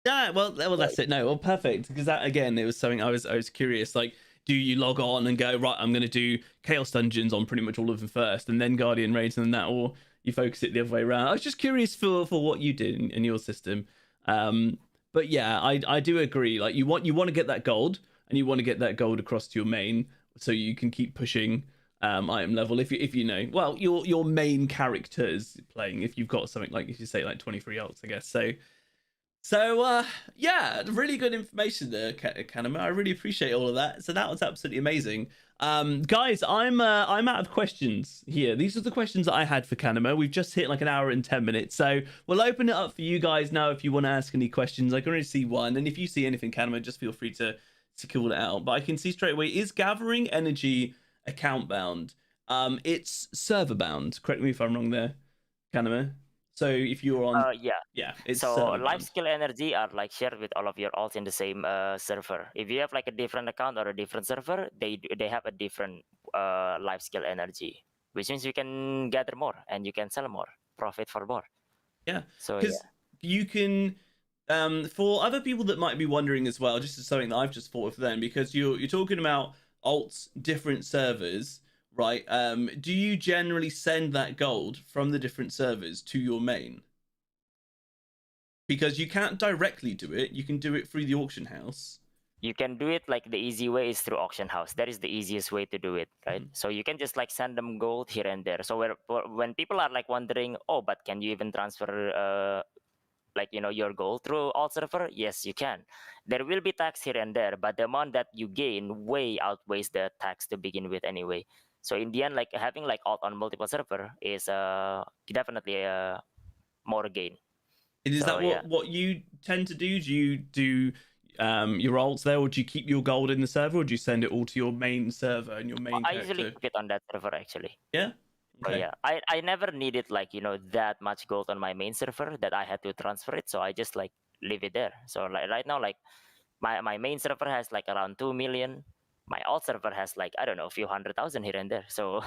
Yeah, well, that's it. No, well, perfect. Because that again, it was something I was curious. Like, do you log on and go right? I'm going to do Chaos Dungeons on pretty much all of them first, and then Guardian Raids and that, or you focus it the other way around. I was just curious for what you did in your system. But yeah, I do agree. Like, you want to get that gold, and you want to get that gold across to your main, so you can keep pushing item level. If you know, well, your main characters playing. If you've got something like, if you say like 23 ults, I guess. So yeah, really good information there, Kanima. I really appreciate all of that. So that was absolutely amazing. Guys, I'm out of questions here. These are the questions that I had for Kanima. We've just hit like an hour and 10 minutes, so we'll open it up for you guys now if you want to ask any questions. I can already see one, and if you see anything, Kanima, just feel free to call it out. But I can see straight away: is gathering energy account bound? It's server bound. Correct me if I'm wrong there, Kanima. So if you're on, Yeah, it's so server life bound. skill energy are like shared with all of your alts in the same server. If you have like a different account or a different server, they have a different life skill energy, which means you can gather more and you can sell more, profit for more. Yeah, So yeah. because you can. For other people that might be wondering as well, just as something that I've just thought of then, because you're talking about alts, different servers, right? Do you generally send that gold from the different servers to your main? Because you can't directly do it, you can do it through the auction house. You can do it like the easy way is through auction house. That is the easiest way to do it, right? So you can just like send them gold here and there. So when people are like wondering, oh, but can you even transfer like your goal through alt server? Yes, you can. There will be tax here and there, but the amount that you gain way outweighs the tax to begin with anyway. So in the end, like having like alt on multiple server is definitely more gain. And is So that yeah, what you tend to do? Do you do your alts there, or do you keep your gold in the server, or do you send it all to your main server and your main I usually character? keep it on that server actually. Yeah. So Okay. yeah, I never needed like that much gold on my main server that I had to transfer it. So I just like leave it there. So like right now, like my main server has like around 2 million. My alt server has like I don't know a few 100,000 here and there. So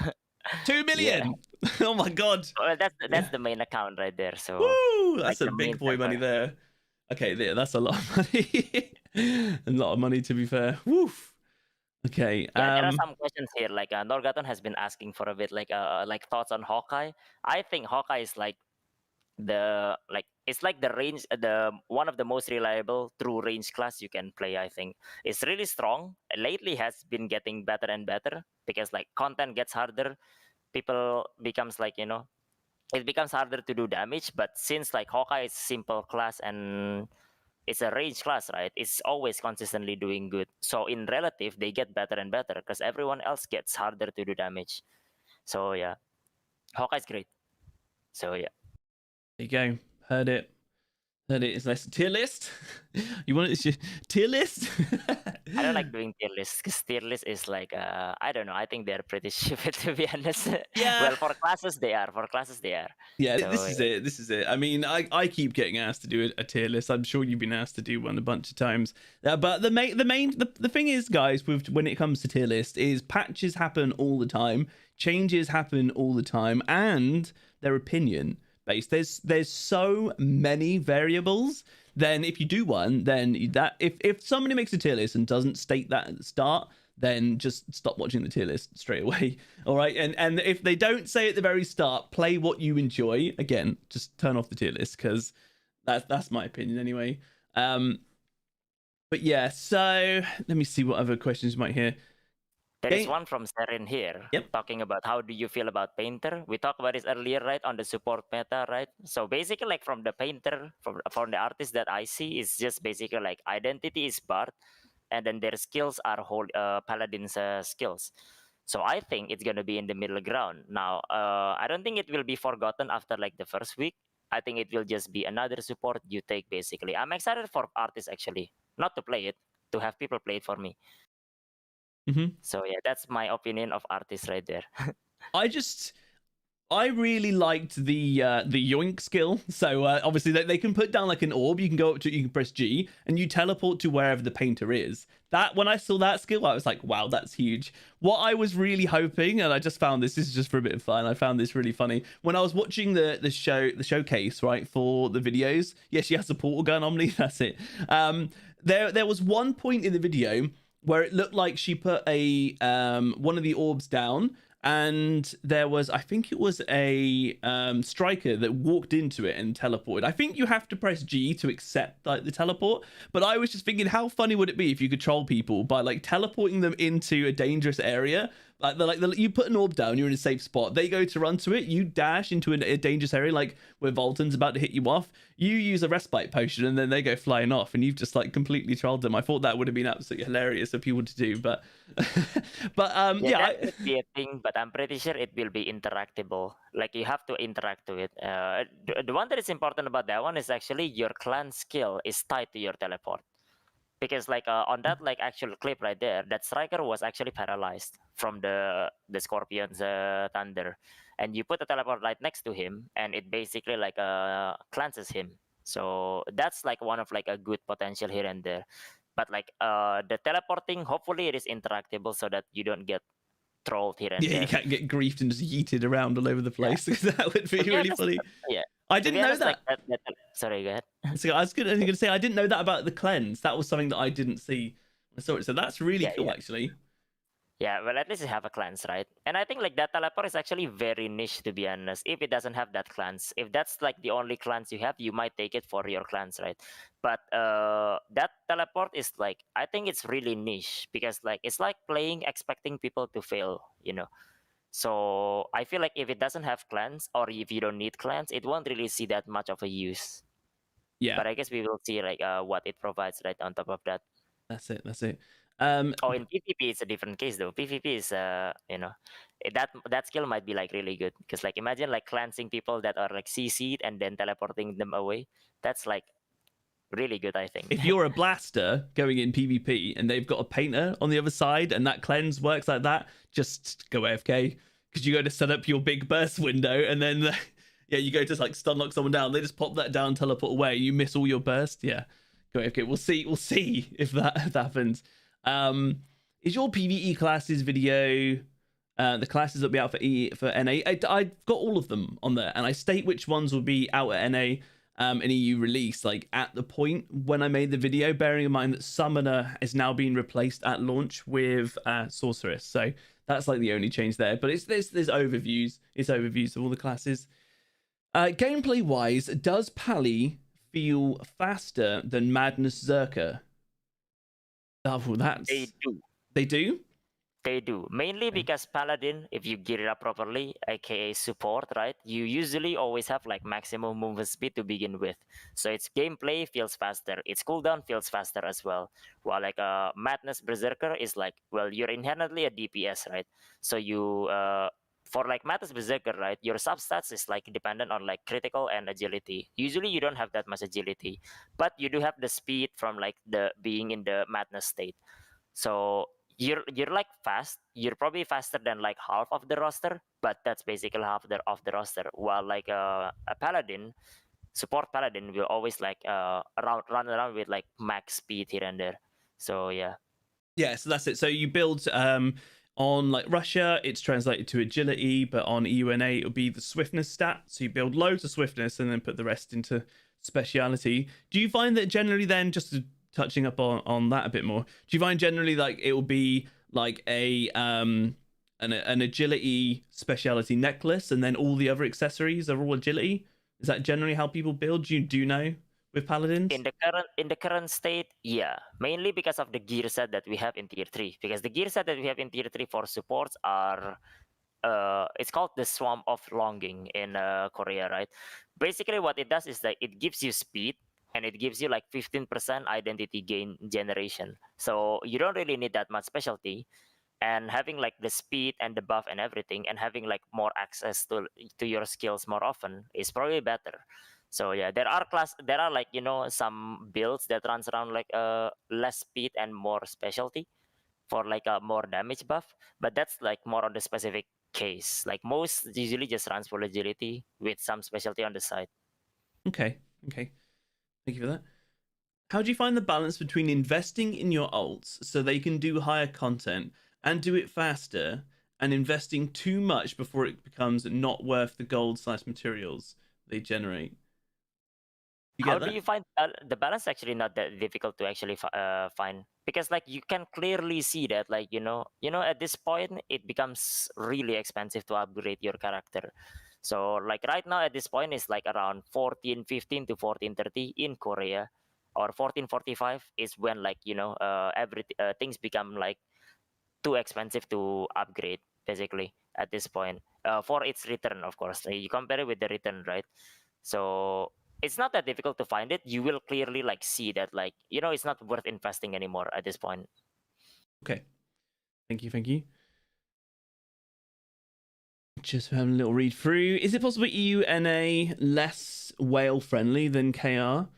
2 yeah, million. Oh my god. well, that's Yeah. the main account right there. So Woo! like That's a the main big boy money server. there. Okay, there. That's a lot of money. A lot of money, to be fair. Woof. Okay. Yeah, there are some questions here. Like Norgaton has been asking for a bit, like thoughts on Hawkeye. I think Hawkeye is like it's like the range, the one of the most reliable true range class you can play. I think it's really strong. Lately has been getting better and better because like content gets harder. People becomes like it becomes harder to do damage. But since like Hawkeye is simple class and it's a range class, right? It's always consistently doing good. So in relative, they get better and better because everyone else gets harder to do damage. So yeah, Hawkeye's great. So yeah. There you go. Heard it. Heard it. It's nice. Tier list. You want it? Tier list. I don't like doing tier lists because tier list is like I don't know. I think they're pretty stupid to be honest. Yeah. Well, for classes they are. For classes they are. Yeah, So this is it. This is it. I mean, I keep getting asked to do a tier list. I'm sure you've been asked to do one a bunch of times. But the thing is, guys, with when it comes to tier list, is patches happen all the time, changes happen all the time, and they're opinion based. There's so many variables. Then if you do one, then that if somebody makes a tier list and doesn't state that at the start, then just stop watching the tier list straight away. All right. And if they don't say at the very start, play what you enjoy. Again, just turn off the tier list because that's my opinion anyway. But yeah, so let me see what other questions you might hear. there is one from Seren here Yep. talking about how do you feel about Painter. We talked about this earlier, right, on the support meta, right? So basically, like from the Painter, from the artist that I see, is just basically like identity is Bard, and then their skills are whole Paladin's skills. So I think it's gonna be in the middle ground. Now, I don't think it will be forgotten after like the first week. I think it will just be another support you take basically. I'm excited for artists actually, not to play it, to have people play it for me. Mm-hmm. So yeah, that's my opinion of artists right there. I really liked the yoink skill. So obviously they can put down like an orb. You can go up to, you can press G, and you teleport to wherever the painter is. That when I saw that skill, I was like, wow, that's huge. What I was really hoping, and I just found this is just for a bit of fun. I found this really funny when I was watching the showcase right for the videos. Yeah, she has a portal gun, Omni. That's it. There was one point in the video where it looked like she put a one of the orbs down, and there was, I think it was a striker that walked into it and teleported. I think you have to press G to accept like the teleport, but I was just thinking, how funny would it be if you could troll people by like teleporting them into a dangerous area? Like you put an orb down, you're in a safe spot. They go to run to it, you dash into a dangerous area, like where Volton's about to hit you off. You use a respite potion, and then they go flying off, and you've just like completely trolled them. I thought that would have been absolutely hilarious for people to do, but That would be a thing, but I'm pretty sure it will be interactable. Like you have to interact to it. The one that is important about that one is actually your clan skill is tied to your teleport. Because like on that like actual clip right there, that striker was actually paralyzed from the Scorpion's thunder, and you put a teleport right next to him, and it basically like cleanses him. So that's like one of like a good potential here and there. But like the teleporting, hopefully it is interactable so that you don't get trolled here and yeah, there. you can't get griefed and just yeeted around all over the Yeah. place. That would be really funny. Yeah. I To didn't be know honest, that. like sorry, go ahead. So I was going to say I didn't know that about the cleanse. That was something that I didn't see. I saw it, so that's really Yeah, cool, yeah. actually. Yeah, well, at least you have a cleanse, right? And I think like that teleport is actually very niche, to be honest. If it doesn't have that cleanse, if that's like the only cleanse you have, you might take it for your cleanse, right? But that teleport is like, I think it's really niche because like it's like playing expecting people to fail, you know. So I feel like if it doesn't have cleanse or if you don't need cleanse, it won't really see that much of a use. Yeah, But I guess we will see like what it provides right on top of that. that's it. That's it. Oh, in PvP it's a different case though. PvP is that skill might be like really good because like imagine like cleansing people that are like CC'd and then teleporting them away. That's like really good, I think. If you're a blaster going in PvP and they've got a painter on the other side and that cleanse works like that, just go AFK because you go to set up your big burst window and then yeah, you go to like stun lock someone down. They just pop that down, teleport away. You miss all your burst. Yeah, go AFK. We'll see if that happens. Is your PvE classes video? The classes that will be out for NA. I've got all of them on there, and I state which ones will be out at NA. An EU release, like at the point when I made the video, bearing in mind that Summoner is now being replaced at launch with Sorceress. So that's like the only change there. But there's overviews. It's overviews of all the classes. Gameplay wise, does Pally feel faster than Madness Zerker? Oh, that's They do. They do? They do. Mainly because Paladin, if you gear it up properly, aka support, right? You usually always have like maximum movement speed to begin with. So its gameplay feels faster. Its cooldown feels faster as well. While like a Madness Berserker is like, well, you're inherently a DPS, right? So you for like Madness Berserker, right, your substats is like dependent on like critical and agility. Usually you don't have that much agility, but you do have the speed from like the being in the madness state. So you're like fast. You're probably faster than like half of the roster, but that's basically half of the roster. While like a paladin, support paladin will always like run around with like max speed here and there. So yeah. Yeah, so that's it. So you build on like Russia, it's translated to agility, but on EUNA it'll be the swiftness stat. So you build loads of swiftness and then put the rest into speciality. Do you find that generally then, just touching up on that a bit more, do you find generally like it will be like an agility speciality necklace and then all the other accessories are all agility? Is that generally how people build? Do you know with paladins? In the current state, yeah, mainly because of the gear set that we have in tier 3, because the gear set that we have in tier 3 for supports are it's called the Swamp of Longing in Korea, right? Basically what it does is that it gives you speed and it gives you like 15% identity gain generation, so you don't really need that much specialty. and having like the speed and the buff and everything, and having like more access to your skills more often is probably better. So yeah, there are like some builds that runs around like less speed and more specialty for like a more damage buff, but that's like more on the specific case. Like most usually just runs for agility with some specialty on the side. Okay. Thank you for that. How do you find the balance between investing in your alts so they can do higher content and do it faster, and investing too much before it becomes not worth the gold/materials they generate? You How get do that? you find the balance? Actually not that difficult to actually find, because like you can clearly see that like at this point it becomes really expensive to upgrade your character. So like right now at this point it's like around 14.15 to 14.30 in Korea, or 14.45 is when like every things become like too expensive to upgrade basically at this point, for its return. Of course you compare it with the return, right? So it's not that difficult to find it. You will clearly like see that like it's not worth investing anymore at this point. Okay. Thank you. Just having a little read through. Is it possible EU/NA less whale friendly than KR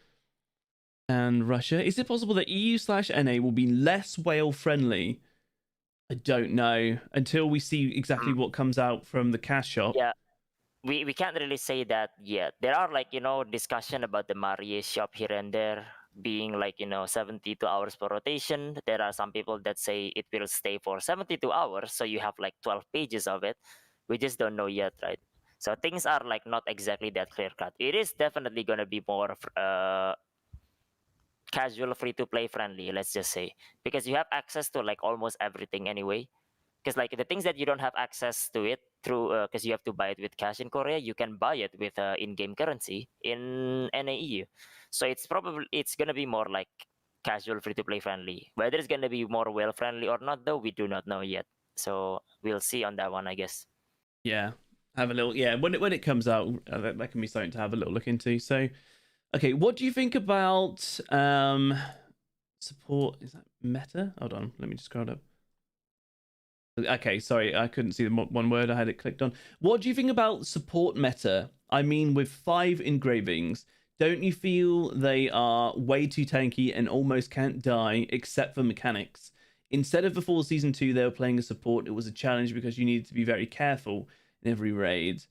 and Russia? Is it possible that EU/NA will be less whale friendly? I don't know until we see exactly what comes out from the cash shop. Yeah, we can't really say that yet. There are like discussion about the Marie shop here and there being like 72 hours per rotation. There are some people that say it will stay for 72 hours, so you have like 12 pages of it. We just don't know yet, right? So things are like not exactly that clear cut. It is definitely gonna be more casual, free to play friendly, let's just say, because you have access to like almost everything anyway. Because like the things that you don't have access to it through, because you have to buy it with cash in Korea, you can buy it with in-game currency in NAEU. So it's gonna be more like casual, free to play friendly. Whether it's gonna be more well friendly or not, though, we do not know yet. So we'll see on that one, I guess. Yeah, have a little. Yeah, when it comes out, that can be something to have a little look into. So, okay, what do you think about support? Is that meta? Hold on, let me just scroll up. Okay, sorry, I couldn't see the one word. I had it clicked on. What do you think about support meta? I mean, with 5 engravings, don't you feel they are way too tanky and almost can't die except for mechanics? Instead of before season 2, they were playing a support. It was a challenge because you needed to be very careful in every raid.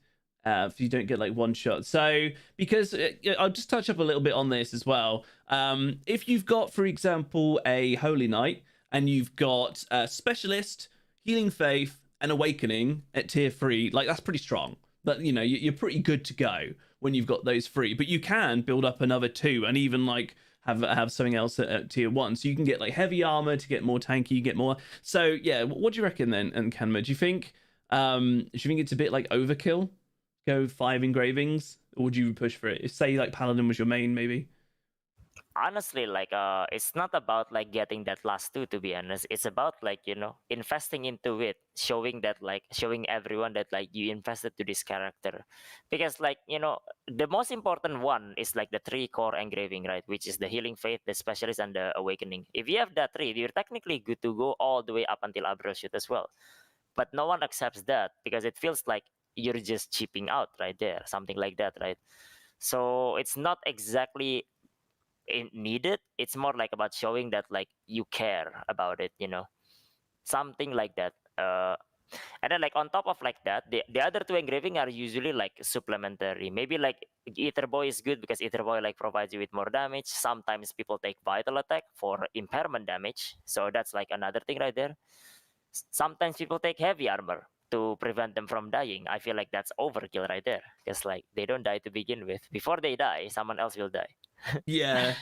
If you don't get like one shot. So, because I'll just touch up a little bit on this as well. If you've got, for example, a Holy Knight and you've got a Specialist, Healing Faith, and Awakening at tier 3, like that's pretty strong. But you're pretty good to go when you've got those 3. But you can build up another 2 and even like have something else at tier 1, so you can get like heavy armor to get more tanky, you get more. So yeah, what do you reckon then? And Kanima, do you think it's a bit like overkill? Go 5 engravings, or would you push for it? If, say, like Paladin was your main, maybe. Honestly, like it's not about like getting that last 2, to be honest. It's about like investing into it, showing everyone that like you invested to this character. Because like the most important one is like the 3 core engraving, right? Which is the Healing Faith, the Specialist, and the Awakening. If you have that 3, you're technically good to go all the way up until Abro Shoot as well. But no one accepts that because it feels like you're just chipping out right there, something like that, right? So it's not exactly needed. It's more like about showing that like you care about it, something like that. And then like on top of like that, the other 2 engraving are usually like supplementary. Maybe like Ether Boy is good because Ether Boy like provides you with more damage. Sometimes people take Vital Attack for impairment damage, so that's like another thing right there. Sometimes people take heavy armor to prevent them from dying. I feel like that's overkill right there, because like they don't die to begin with. Before they die, someone else will die. Yeah,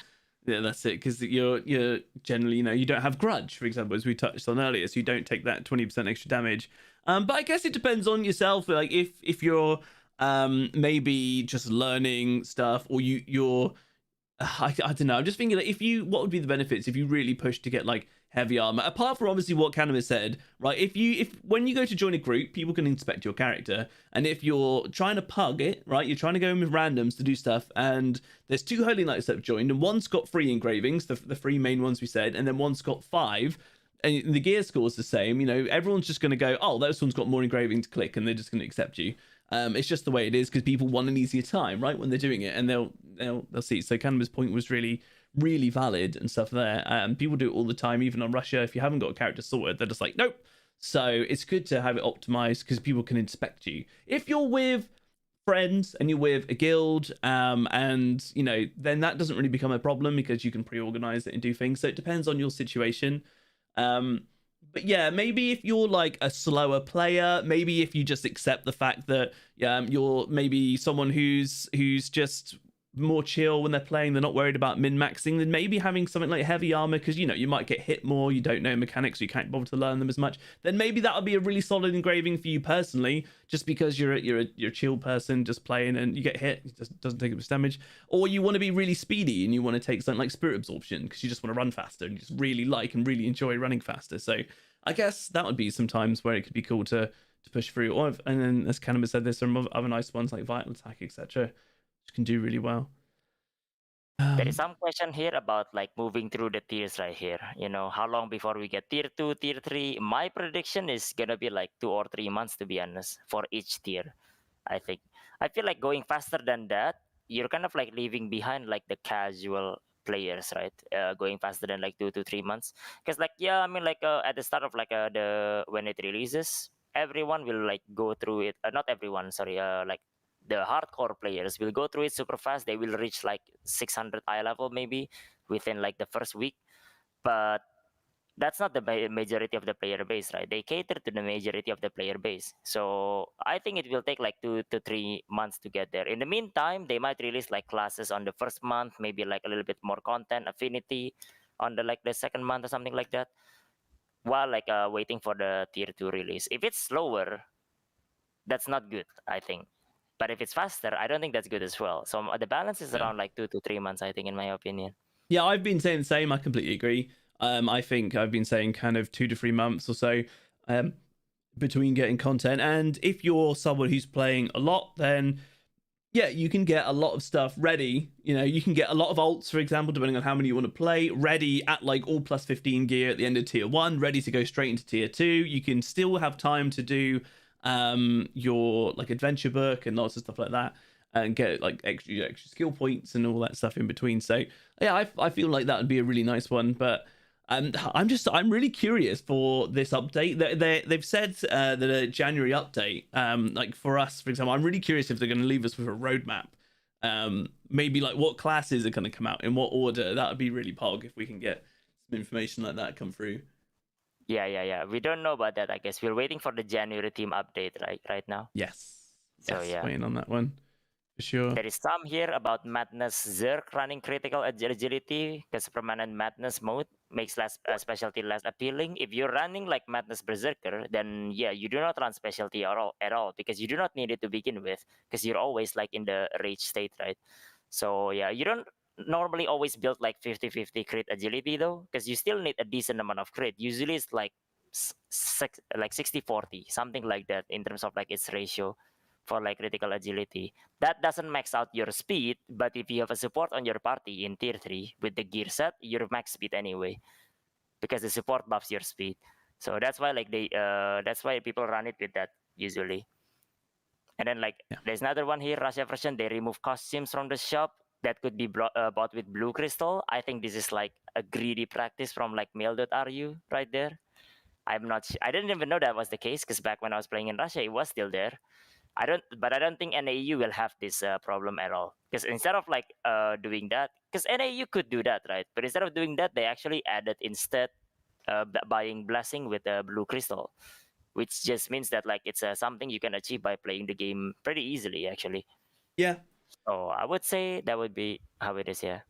that's it. Because you're generally, you don't have grudge, for example, as we touched on earlier, so you don't take that 20% extra damage. But I guess it depends on yourself. Like if you're maybe just learning stuff, or you're I don't know. I'm just thinking that what would be the benefits if you really push to get like heavy armor? Apart from obviously what Kanima said, right? If when you go to join a group, people can inspect your character, and if you're trying to pug it, right, you're trying to go in with randoms to do stuff, and there's 2 Holy Knights that have joined, and one's got 3 engravings, the 3 main ones we said, and then one's got 5. and the gear score is the same. You know, everyone's just going to go, oh, this one's got more engraving to click, and they're just going to accept you. It's just the way it is because people want an easier time, right, when they're doing it, and they'll see. So Kanima's point was really, really valid and stuff there. People do it all the time, even on Russia. If you haven't got a character sorted, they're just like, nope. So it's good to have it optimized because people can inspect you. If you're with friends and you're with a guild, and you know, then that doesn't really become a problem because you can pre-organize it and do things. So it depends on your situation. But yeah, maybe if you're like a slower player, maybe if you just accept the fact that you're maybe someone who's just more chill when they're playing, they're not worried about min-maxing, then maybe having something like heavy armor, because you know you might get hit more, you don't know mechanics, so you can't bother to learn them as much, then maybe that would be a really solid engraving for you personally, just because you're a chill person just playing and you get hit, it just doesn't take much damage. Or you want to be really speedy and you want to take something like spirit absorption because you just want to run faster and you just really like and really enjoy running faster. So I guess that would be some times where it could be cool to push through. And then, as Kanima said, there's some other nice ones like Vital Attack, etc., which can do really well. There is some question here about like moving through the tiers right here. You know, how long before we get tier 2, tier 3? My prediction is gonna be like 2 or 3 months, to be honest, for each tier. I think. I feel like going faster than that, you're kind of like leaving behind like the casual players, right? Going faster than like 2 to 3 months, because like yeah, I mean like at the start of like the when it releases, everyone will like go through it. Not everyone, sorry. Like the hardcore players will go through it super fast. They will reach like 600 eye level maybe within like the first week, but that's not the majority of the player base, right? They cater to the majority of the player base. So I think it will take like 2 to 3 months to get there. In the meantime, they might release like classes on the first month, maybe like a little bit more content, affinity on the like the second month or something like that, while like waiting for the tier 2 release. If it's slower, that's not good, I think. But if it's faster, I don't think that's good as well. So the balance is around like 2 to 3 months, I think, in my opinion. Yeah, I've been saying the same. I completely agree. I think I've been saying kind of 2 to 3 months or so between getting content. And if you're someone who's playing a lot, then yeah, you can get a lot of stuff ready. You know, you can get a lot of ults, for example, depending on how many you want to play, ready at like all plus 15 gear at the end of tier 1, ready to go straight into tier 2. You can still have time to do your like adventure book and lots of stuff like that, and get like extra skill points and all that stuff in between. So yeah, I feel like that would be a really nice one. But I'm really curious for this update. They've said that a January update, like for us, for example, I'm really curious if they're going to leave us with a roadmap. Maybe like what classes are going to come out in what order. That would be really pog if we can get some information like that come through. Yeah. We don't know about that, I guess. We're waiting for the January team update right now. Yes. So yeah, waiting on that one. For sure. There is some here about Madness Zerk running critical agility because permanent Madness mode makes specialty less appealing. If you're running like Madness Berserker, then yeah, you do not run specialty at all because you do not need it to begin with because you're always like in the rage state, right? So yeah, you don't normally always build like 50-50 crit agility though, because you still need a decent amount of crit. Usually it's like like 60-40, something like that in terms of like its ratio for like critical agility. That doesn't max out your speed, but if you have a support on your party in tier 3 with the gear set, you're max speed anyway because the support buffs your speed. So that's why like that's why people run it with that usually. And then like there's another one here, Russia version, they remove costumes from the shop that could be bought with blue crystal. I think this is like a greedy practice from like mail.ru right there. I didn't even know that was the case because back when I was playing in Russia, it was still there. I don't think NAU will have this problem at all, because instead of like doing that, because NAU could do that, right? But instead of doing that, they actually added instead buying blessing with a blue crystal, which just means that like it's something you can achieve by playing the game pretty easily, actually. Yeah. So I would say that would be how it is. Yeah.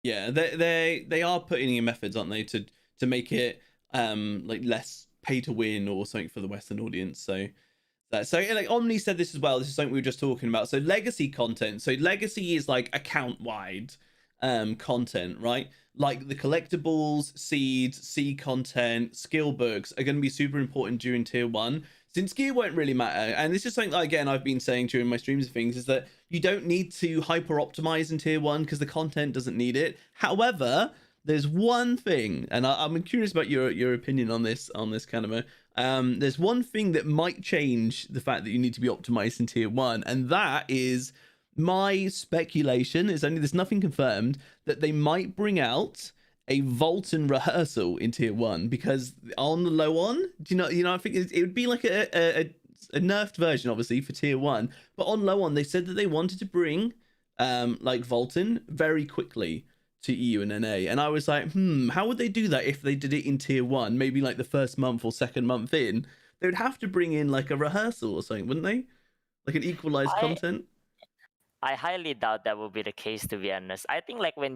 Yeah, they are putting in methods, aren't they, to make it like less pay to win or something for the Western audience. So like Omni said this as well. This is something we were just talking about. So legacy content. So legacy is like account wide content, right? Like the collectibles, seeds, seed content, skill books are going to be super important during tier 1. Since gear won't really matter, and this is something that, again, I've been saying during my streams and things, is that you don't need to hyper optimize in tier 1 because the content doesn't need it. However, there's one thing, and I'm curious about your opinion on this Kanima. There's one thing that might change the fact that you need to be optimized in tier 1, and that is my speculation. Is only there's nothing confirmed that they might bring out a Vulcan rehearsal in tier 1, because on the low on, do you know I think it would be like a nerfed version, obviously, for tier 1, but on low on they said that they wanted to bring like Vulcan very quickly to EU and NA, and I was like, how would they do that if they did it in tier 1? Maybe like the first month or second month in, they would have to bring in like a rehearsal or something, wouldn't they? Like an equalized content. I highly doubt that will be the case, to be honest. I think like when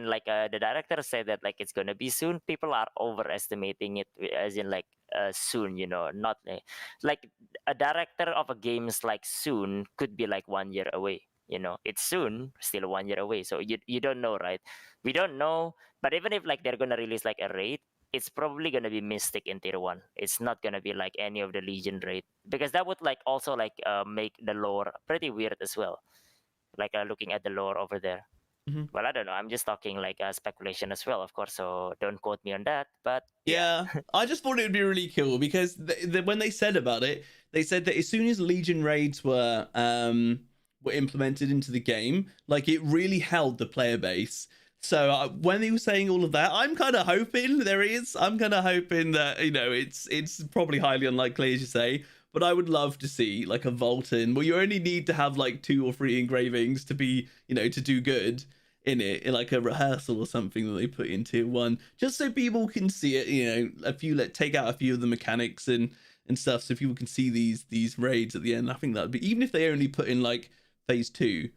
like the director said that like it's gonna be soon, people are overestimating it, as in like soon, you know, not like a director of a game's like soon could be like 1 year away. You know, it's soon, still 1 year away. So you don't know, right? We don't know. But even if like they're gonna release like a raid, it's probably gonna be Mystic in tier 1. It's not gonna be like any of the Legion raid, because that would like also like make the lore pretty weird as well. Like looking at the lore over there. Well, I don't know. I'm just talking like speculation as well, of course. So don't quote me on that. But yeah, I just thought it would be really cool because when they said about it, they said that as soon as Legion raids were implemented into the game, like it really held the player base. So when he was saying all of that, I'm kind of hoping I'm kind of hoping that, you know, it's probably highly unlikely, as you say, but I would love to see like a Vulcan where you only need to have like 2 or 3 engravings to be, you know, to do good in it, in like a rehearsal or something that they put in tier 1, just so people can see it, you know, take out a few of the mechanics and stuff, so people can see these raids at the end. I think that'd be, even if they only put in like phase 2,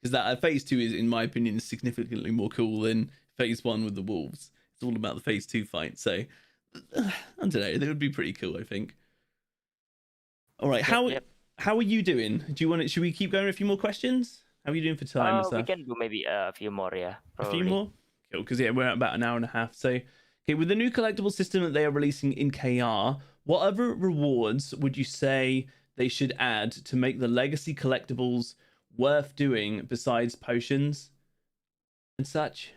because that phase 2 is, in my opinion, significantly more cool than phase 1 with the wolves. It's all about the phase 2 fight. So I don't know, it would be pretty cool, I think. All right, how are you doing? Do you want it? Should we keep going a few more questions? How are you doing for time and stuff? We can do maybe a few more, yeah. Probably. A few more? Cool, because yeah, we're at about an hour and a half. So, okay, with the new collectible system that they are releasing in KR, what other rewards would you say they should add to make the legacy collectibles worth doing besides potions and such?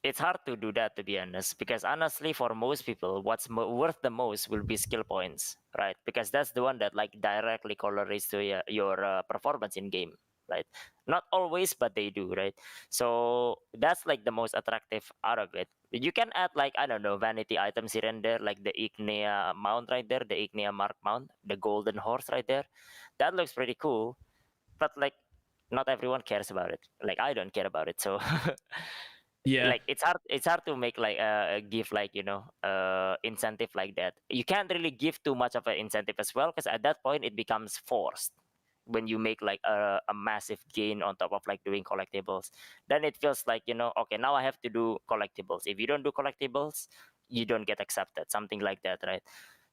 It's hard to do that, to be honest, because honestly, for most people, what's worth the most will be skill points, right? Because that's the one that like directly correlates to your performance in game, right? Not always, but they do, right? So that's like the most attractive out of it. You can add like, I don't know, vanity items here and there, like the Ignea mount right there, the Ignea Mark mount, the golden horse right there. That looks pretty cool, but like not everyone cares about it. Like I don't care about it, so yeah, like it's hard to make like a give like, you know, incentive like that. You can't really give too much of an incentive as well, because at that point it becomes forced. When you make like a massive gain on top of like doing collectibles, then it feels like, you know, okay, now I have to do collectibles. If you don't do collectibles, you don't get accepted, something like that, right?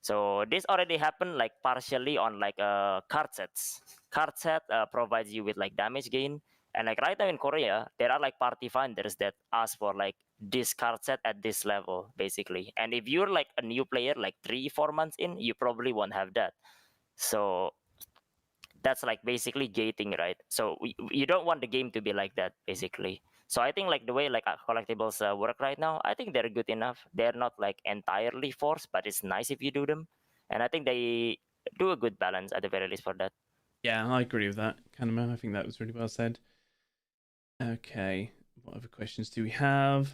So this already happened like partially on like card sets. Card set provides you with like damage gain. And like right now in Korea, there are like party finders that ask for like this card set at this level, basically. And if you're like a new player, like 3-4 months in, you probably won't have that. So that's like basically gating, right? So you don't want the game to be like that, basically. So I think like the way like collectibles work right now, I think they're good enough. They're not like entirely forced, but it's nice if you do them. And I think they do a good balance at the very least for that. Yeah, I agree with that, Kanima. I think that was really well said. Okay, what other questions do we have?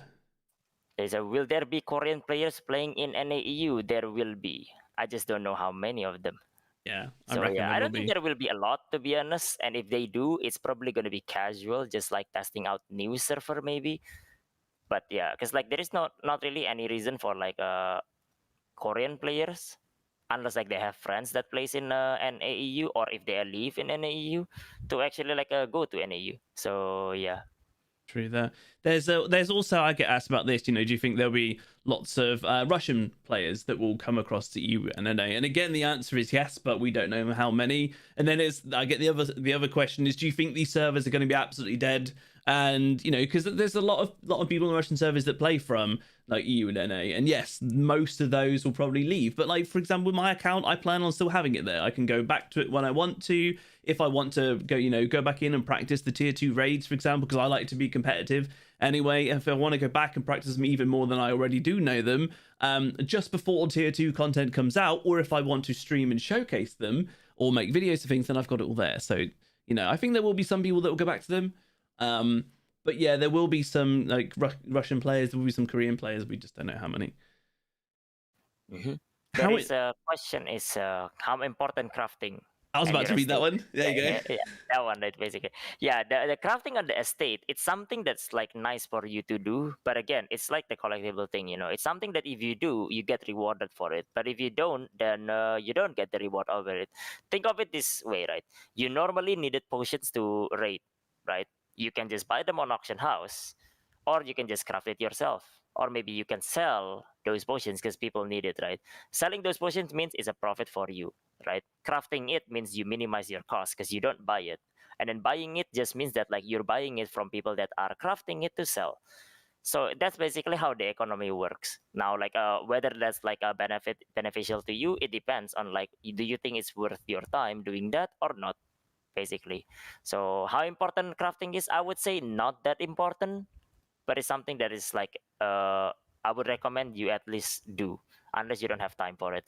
There's a, will there be Korean players playing in NAEU? There will be. I just don't know how many of them. Yeah, I don't think there will be a lot, to be honest. And if they do, it's probably going to be casual, just like testing out new server maybe. But yeah, because like there is not really any reason for like Korean players, unless like they have friends that plays in NAEU, or if they live in NAEU, to actually like go to NAEU. So yeah. True there. There's also, I get asked about this, you know, do you think there'll be lots of Russian players that will come across to EU and NA? And again, the answer is yes, but we don't know how many. And then I get the other question is, do you think these servers are going to be absolutely dead? And you know, because there's a lot of people on the Russian servers that play from like EU and NA, and yes, most of those will probably leave. But like, for example, with my account, I plan on still having it there. I can go back to it when I want to. If I want to go back in and practice the tier 2 raids, for example, because I like to be competitive. anyway, if I want to go back and practice them even more than I already do know them, just before tier 2 content comes out, or if I want to stream and showcase them or make videos of things, then I've got it all there. So, you know, I think there will be some people that will go back to them. But yeah, there will be some like Russian players, there will be some Korean players, we just don't know how many. Mm-hmm. There is a question is how important crafting. I was about to read that one. There you go. Yeah, that one, right, basically. Yeah, the crafting on the estate, it's something that's like nice for you to do. But again, it's like the collectible thing, you know. It's something that if you do, you get rewarded for it. But if you don't, then you don't get the reward over it. Think of it this way, right? You normally needed potions to raid, right? You can just buy them on auction house, or you can just craft it yourself. Or maybe you can sell those potions because people need it, right? Selling those potions means it's a profit for you, right? Crafting it means you minimize your cost because you don't buy it. And then buying it just means that like you're buying it from people that are crafting it to sell. So that's basically how the economy works. Now, like whether that's like a beneficial to you, it depends on like do you think it's worth your time doing that or not, basically. So how important crafting is, I would say not that important, but it's something that is like I would recommend you at least do, unless you don't have time for it.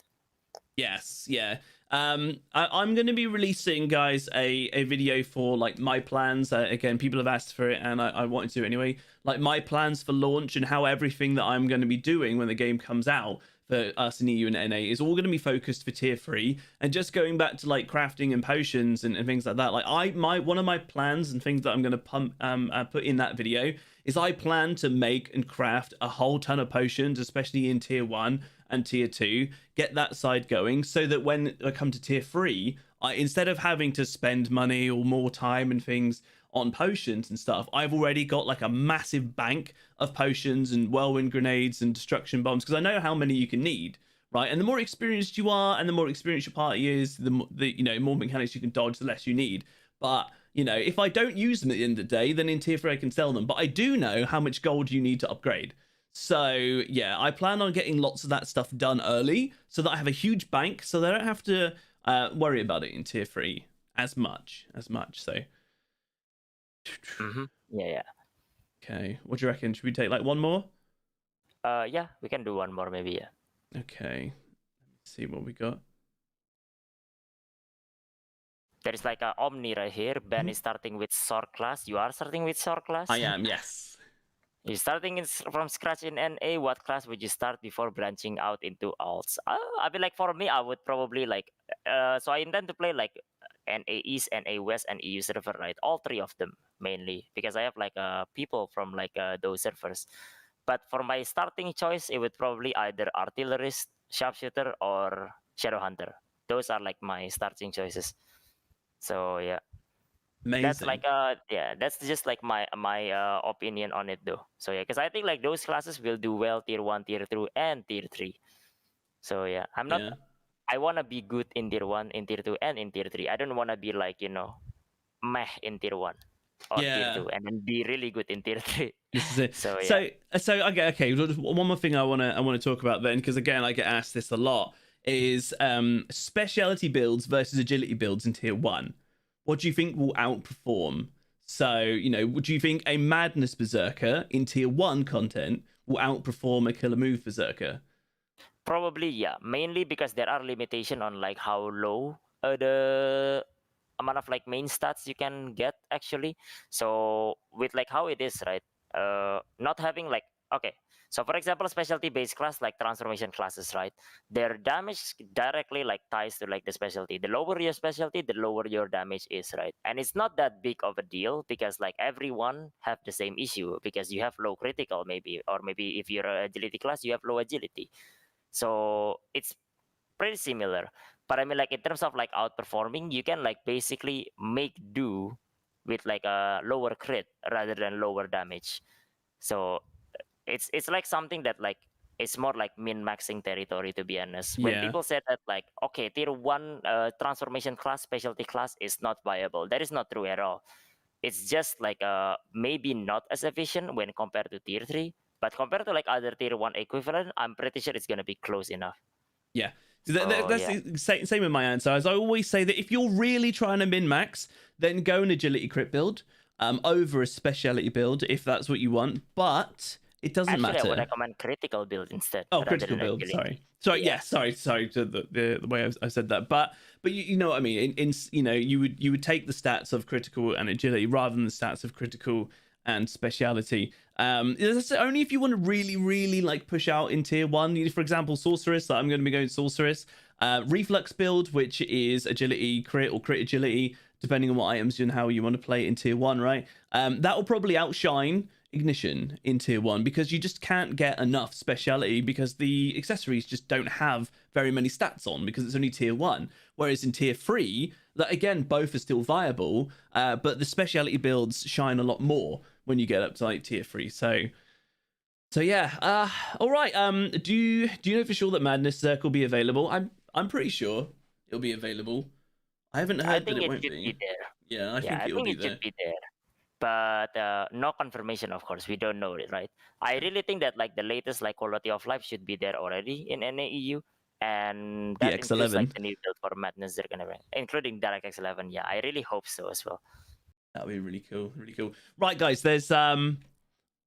Yes, yeah. I'm going to be releasing, guys, a video for like my plans. Again, people have asked for it, and I wanted to anyway. Like my plans for launch and how everything that I'm going to be doing when the game comes out for us in EU and NA is all going to be focused for tier 3. And just going back to like crafting and potions and things like that. Like one of my plans and things that I'm going to put in that video is I plan to make and craft a whole ton of potions, especially in tier 1 and tier 2, get that side going so that when I come to tier 3, instead of having to spend money or more time and things on potions and stuff, I've already got like a massive bank of potions and whirlwind grenades and destruction bombs, because I know how many you can need, right? And the more experienced you are and the more experienced your party is, the more mechanics you can dodge, the less you need. But you know, if I don't use them at the end of the day, then in tier 3 I can sell them. But I do know how much gold you need to upgrade. So yeah, I plan on getting lots of that stuff done early so that I have a huge bank, so that I don't have to worry about it in tier 3 as much. So yeah. Okay, what do you reckon? Should we take like one more? Yeah, we can do one more maybe. Yeah. Okay, let's see what we got. There is like a Omni right here. Ben is starting with sword class. You are starting with sword class? I am, yes. You're starting from scratch in NA. What class would you start before branching out into alts? I mean, like for me, I would probably like. So I intend to play like NA East, NA West, and EU server, right? All 3 of them mainly, because I have like people from like those servers. But for my starting choice, it would probably either artillerist, sharpshooter, or shadow hunter. Those are like my starting choices. So yeah. Amazing. That's like that's just like my opinion on it though. So yeah, because I think like those classes will do well tier 1, tier 2, and tier 3. So yeah, I'm not. Yeah. I wanna be good in tier 1, in tier 2, and in tier 3. I don't wanna be like meh in tier 1 or tier 2, and then be really good in tier 3. This is it. So yeah. So okay. One more thing I wanna talk about then, because again I get asked this a lot, is specialty builds versus agility builds in tier 1. What do you think will outperform? So, do you think a Madness Berserker in tier 1 content will outperform a Killer Move Berserker? Probably, yeah. Mainly because there are limitations on like how low the amount of like main stats you can get actually. So with like how it is, right? Not having like, okay. So for example, specialty based class like transformation classes, right? Their damage directly like ties to like the specialty. The lower your specialty, the lower your damage is, right? And it's not that big of a deal because like everyone have the same issue because you have low critical maybe, or maybe if you're an agility class, you have low agility. So it's pretty similar. But I mean like in terms of like outperforming, you can like basically make do with like a lower crit rather than lower damage. So it's like something that like it's more like min-maxing territory, to be honest. When people said that like, okay, tier 1 transformation class, specialty class is not viable, that is not true at all. It's just like maybe not as efficient when compared to tier 3, but compared to like other tier 1 equivalent, I'm pretty sure it's gonna be close enough. Yeah. That's the same with my answer. As I always say that if you're really trying to min-max, then go an agility crit build. over a speciality build if that's what you want, but it doesn't Actually, matter. I would recommend critical build instead. Oh, rather critical than build. agility. Sorry. Yeah, sorry to the way I said that. But you know what I mean. In you would take the stats of critical and agility rather than the stats of critical and speciality. That's only if you want to really like push out in tier 1. For example, sorceress. I'm going to be going sorceress. Reflux build, which is agility crit or crit agility, depending on what items and how you want to play it in tier 1, right? That will probably outshine ignition in tier 1 because you just can't get enough speciality because the accessories just don't have very many stats on because it's only tier 1, whereas in tier 3 that again both are still viable, but the speciality builds shine a lot more when you get up to like tier 3. So yeah, all right. Do you know for sure that Madness Circle will be available? I'm pretty sure it'll be available. I haven't heard that it won't be. There. Yeah, I think it'll be there. Should be there. But no confirmation, of course. We don't know it, right? I really think that like the latest like quality of life should be there already in NAEU, and that includes like the new build for Madness Zerg and everything, including DirectX 11. Yeah, I really hope so as well. That'd be really cool, really cool. Right, guys, there's I'm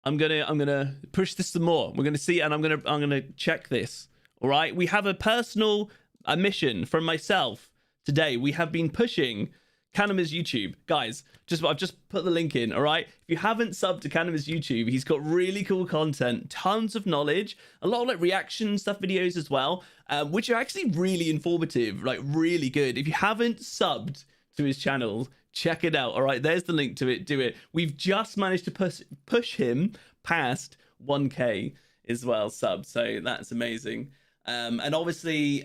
gonna push this some more. We're gonna see, and I'm gonna check this. All right, we have a personal mission from myself today. We have been pushing Kanima's YouTube. Guys, I've just put the link in, all right? If you haven't subbed to Kanima's YouTube, he's got really cool content, tons of knowledge, a lot of like reaction stuff videos as well, which are actually really informative, like really good. If you haven't subbed to his channel, check it out, all right? There's the link to it, do it. We've just managed to push him past 1K as well, sub, so that's amazing. And obviously,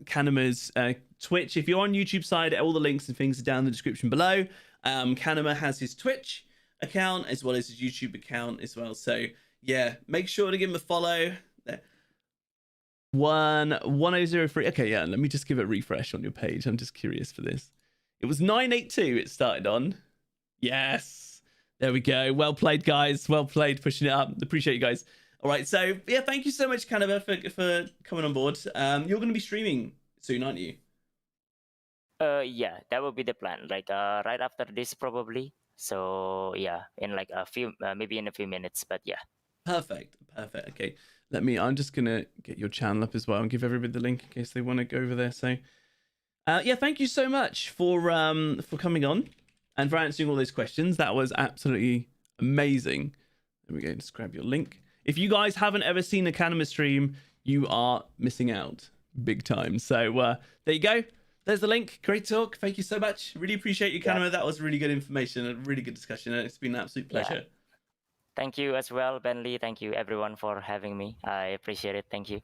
Kanima's Twitch. If you're on YouTube side, all the links and things are down in the description below. Kanima has his Twitch account as well as his YouTube account as well. So yeah, make sure to give him a follow. 1003. Okay, yeah. Let me just give it a refresh on your page. I'm just curious for this. It was 982. It started on. Yes, there we go. Well played, guys. Well played, pushing it up. Appreciate you guys. All right, so yeah, thank you so much, Kanima, for coming on board. You're going to be streaming soon, aren't you? Yeah, that would be the plan. Like right after this, probably. So yeah, in like a few, maybe in a few minutes. But yeah. Perfect. Okay, I'm just gonna get your channel up as well and give everybody the link in case they want to go over there. So, yeah, thank you so much for coming on and for answering all those questions. That was absolutely amazing. There we go. Just grab your link. If you guys haven't ever seen a Kanima stream, you are missing out big time. So there you go. There's the link. Great talk. Thank you so much. Really appreciate you, Kanima. Yeah. That was really good information, a really good discussion, and it's been an absolute pleasure. Yeah. Thank you as well, Bentley. Thank you, everyone, for having me. I appreciate it. Thank you.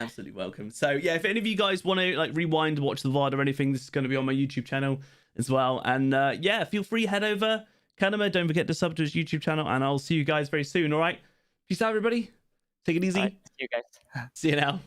Absolutely welcome. So yeah, if any of you guys want to like rewind, watch the VOD or anything, this is going to be on my YouTube channel as well. And yeah, feel free, head over. Kanima, don't forget to sub to his YouTube channel, and I'll see you guys very soon. All right. Peace out, everybody. Take it easy. Right, see you guys. See you now.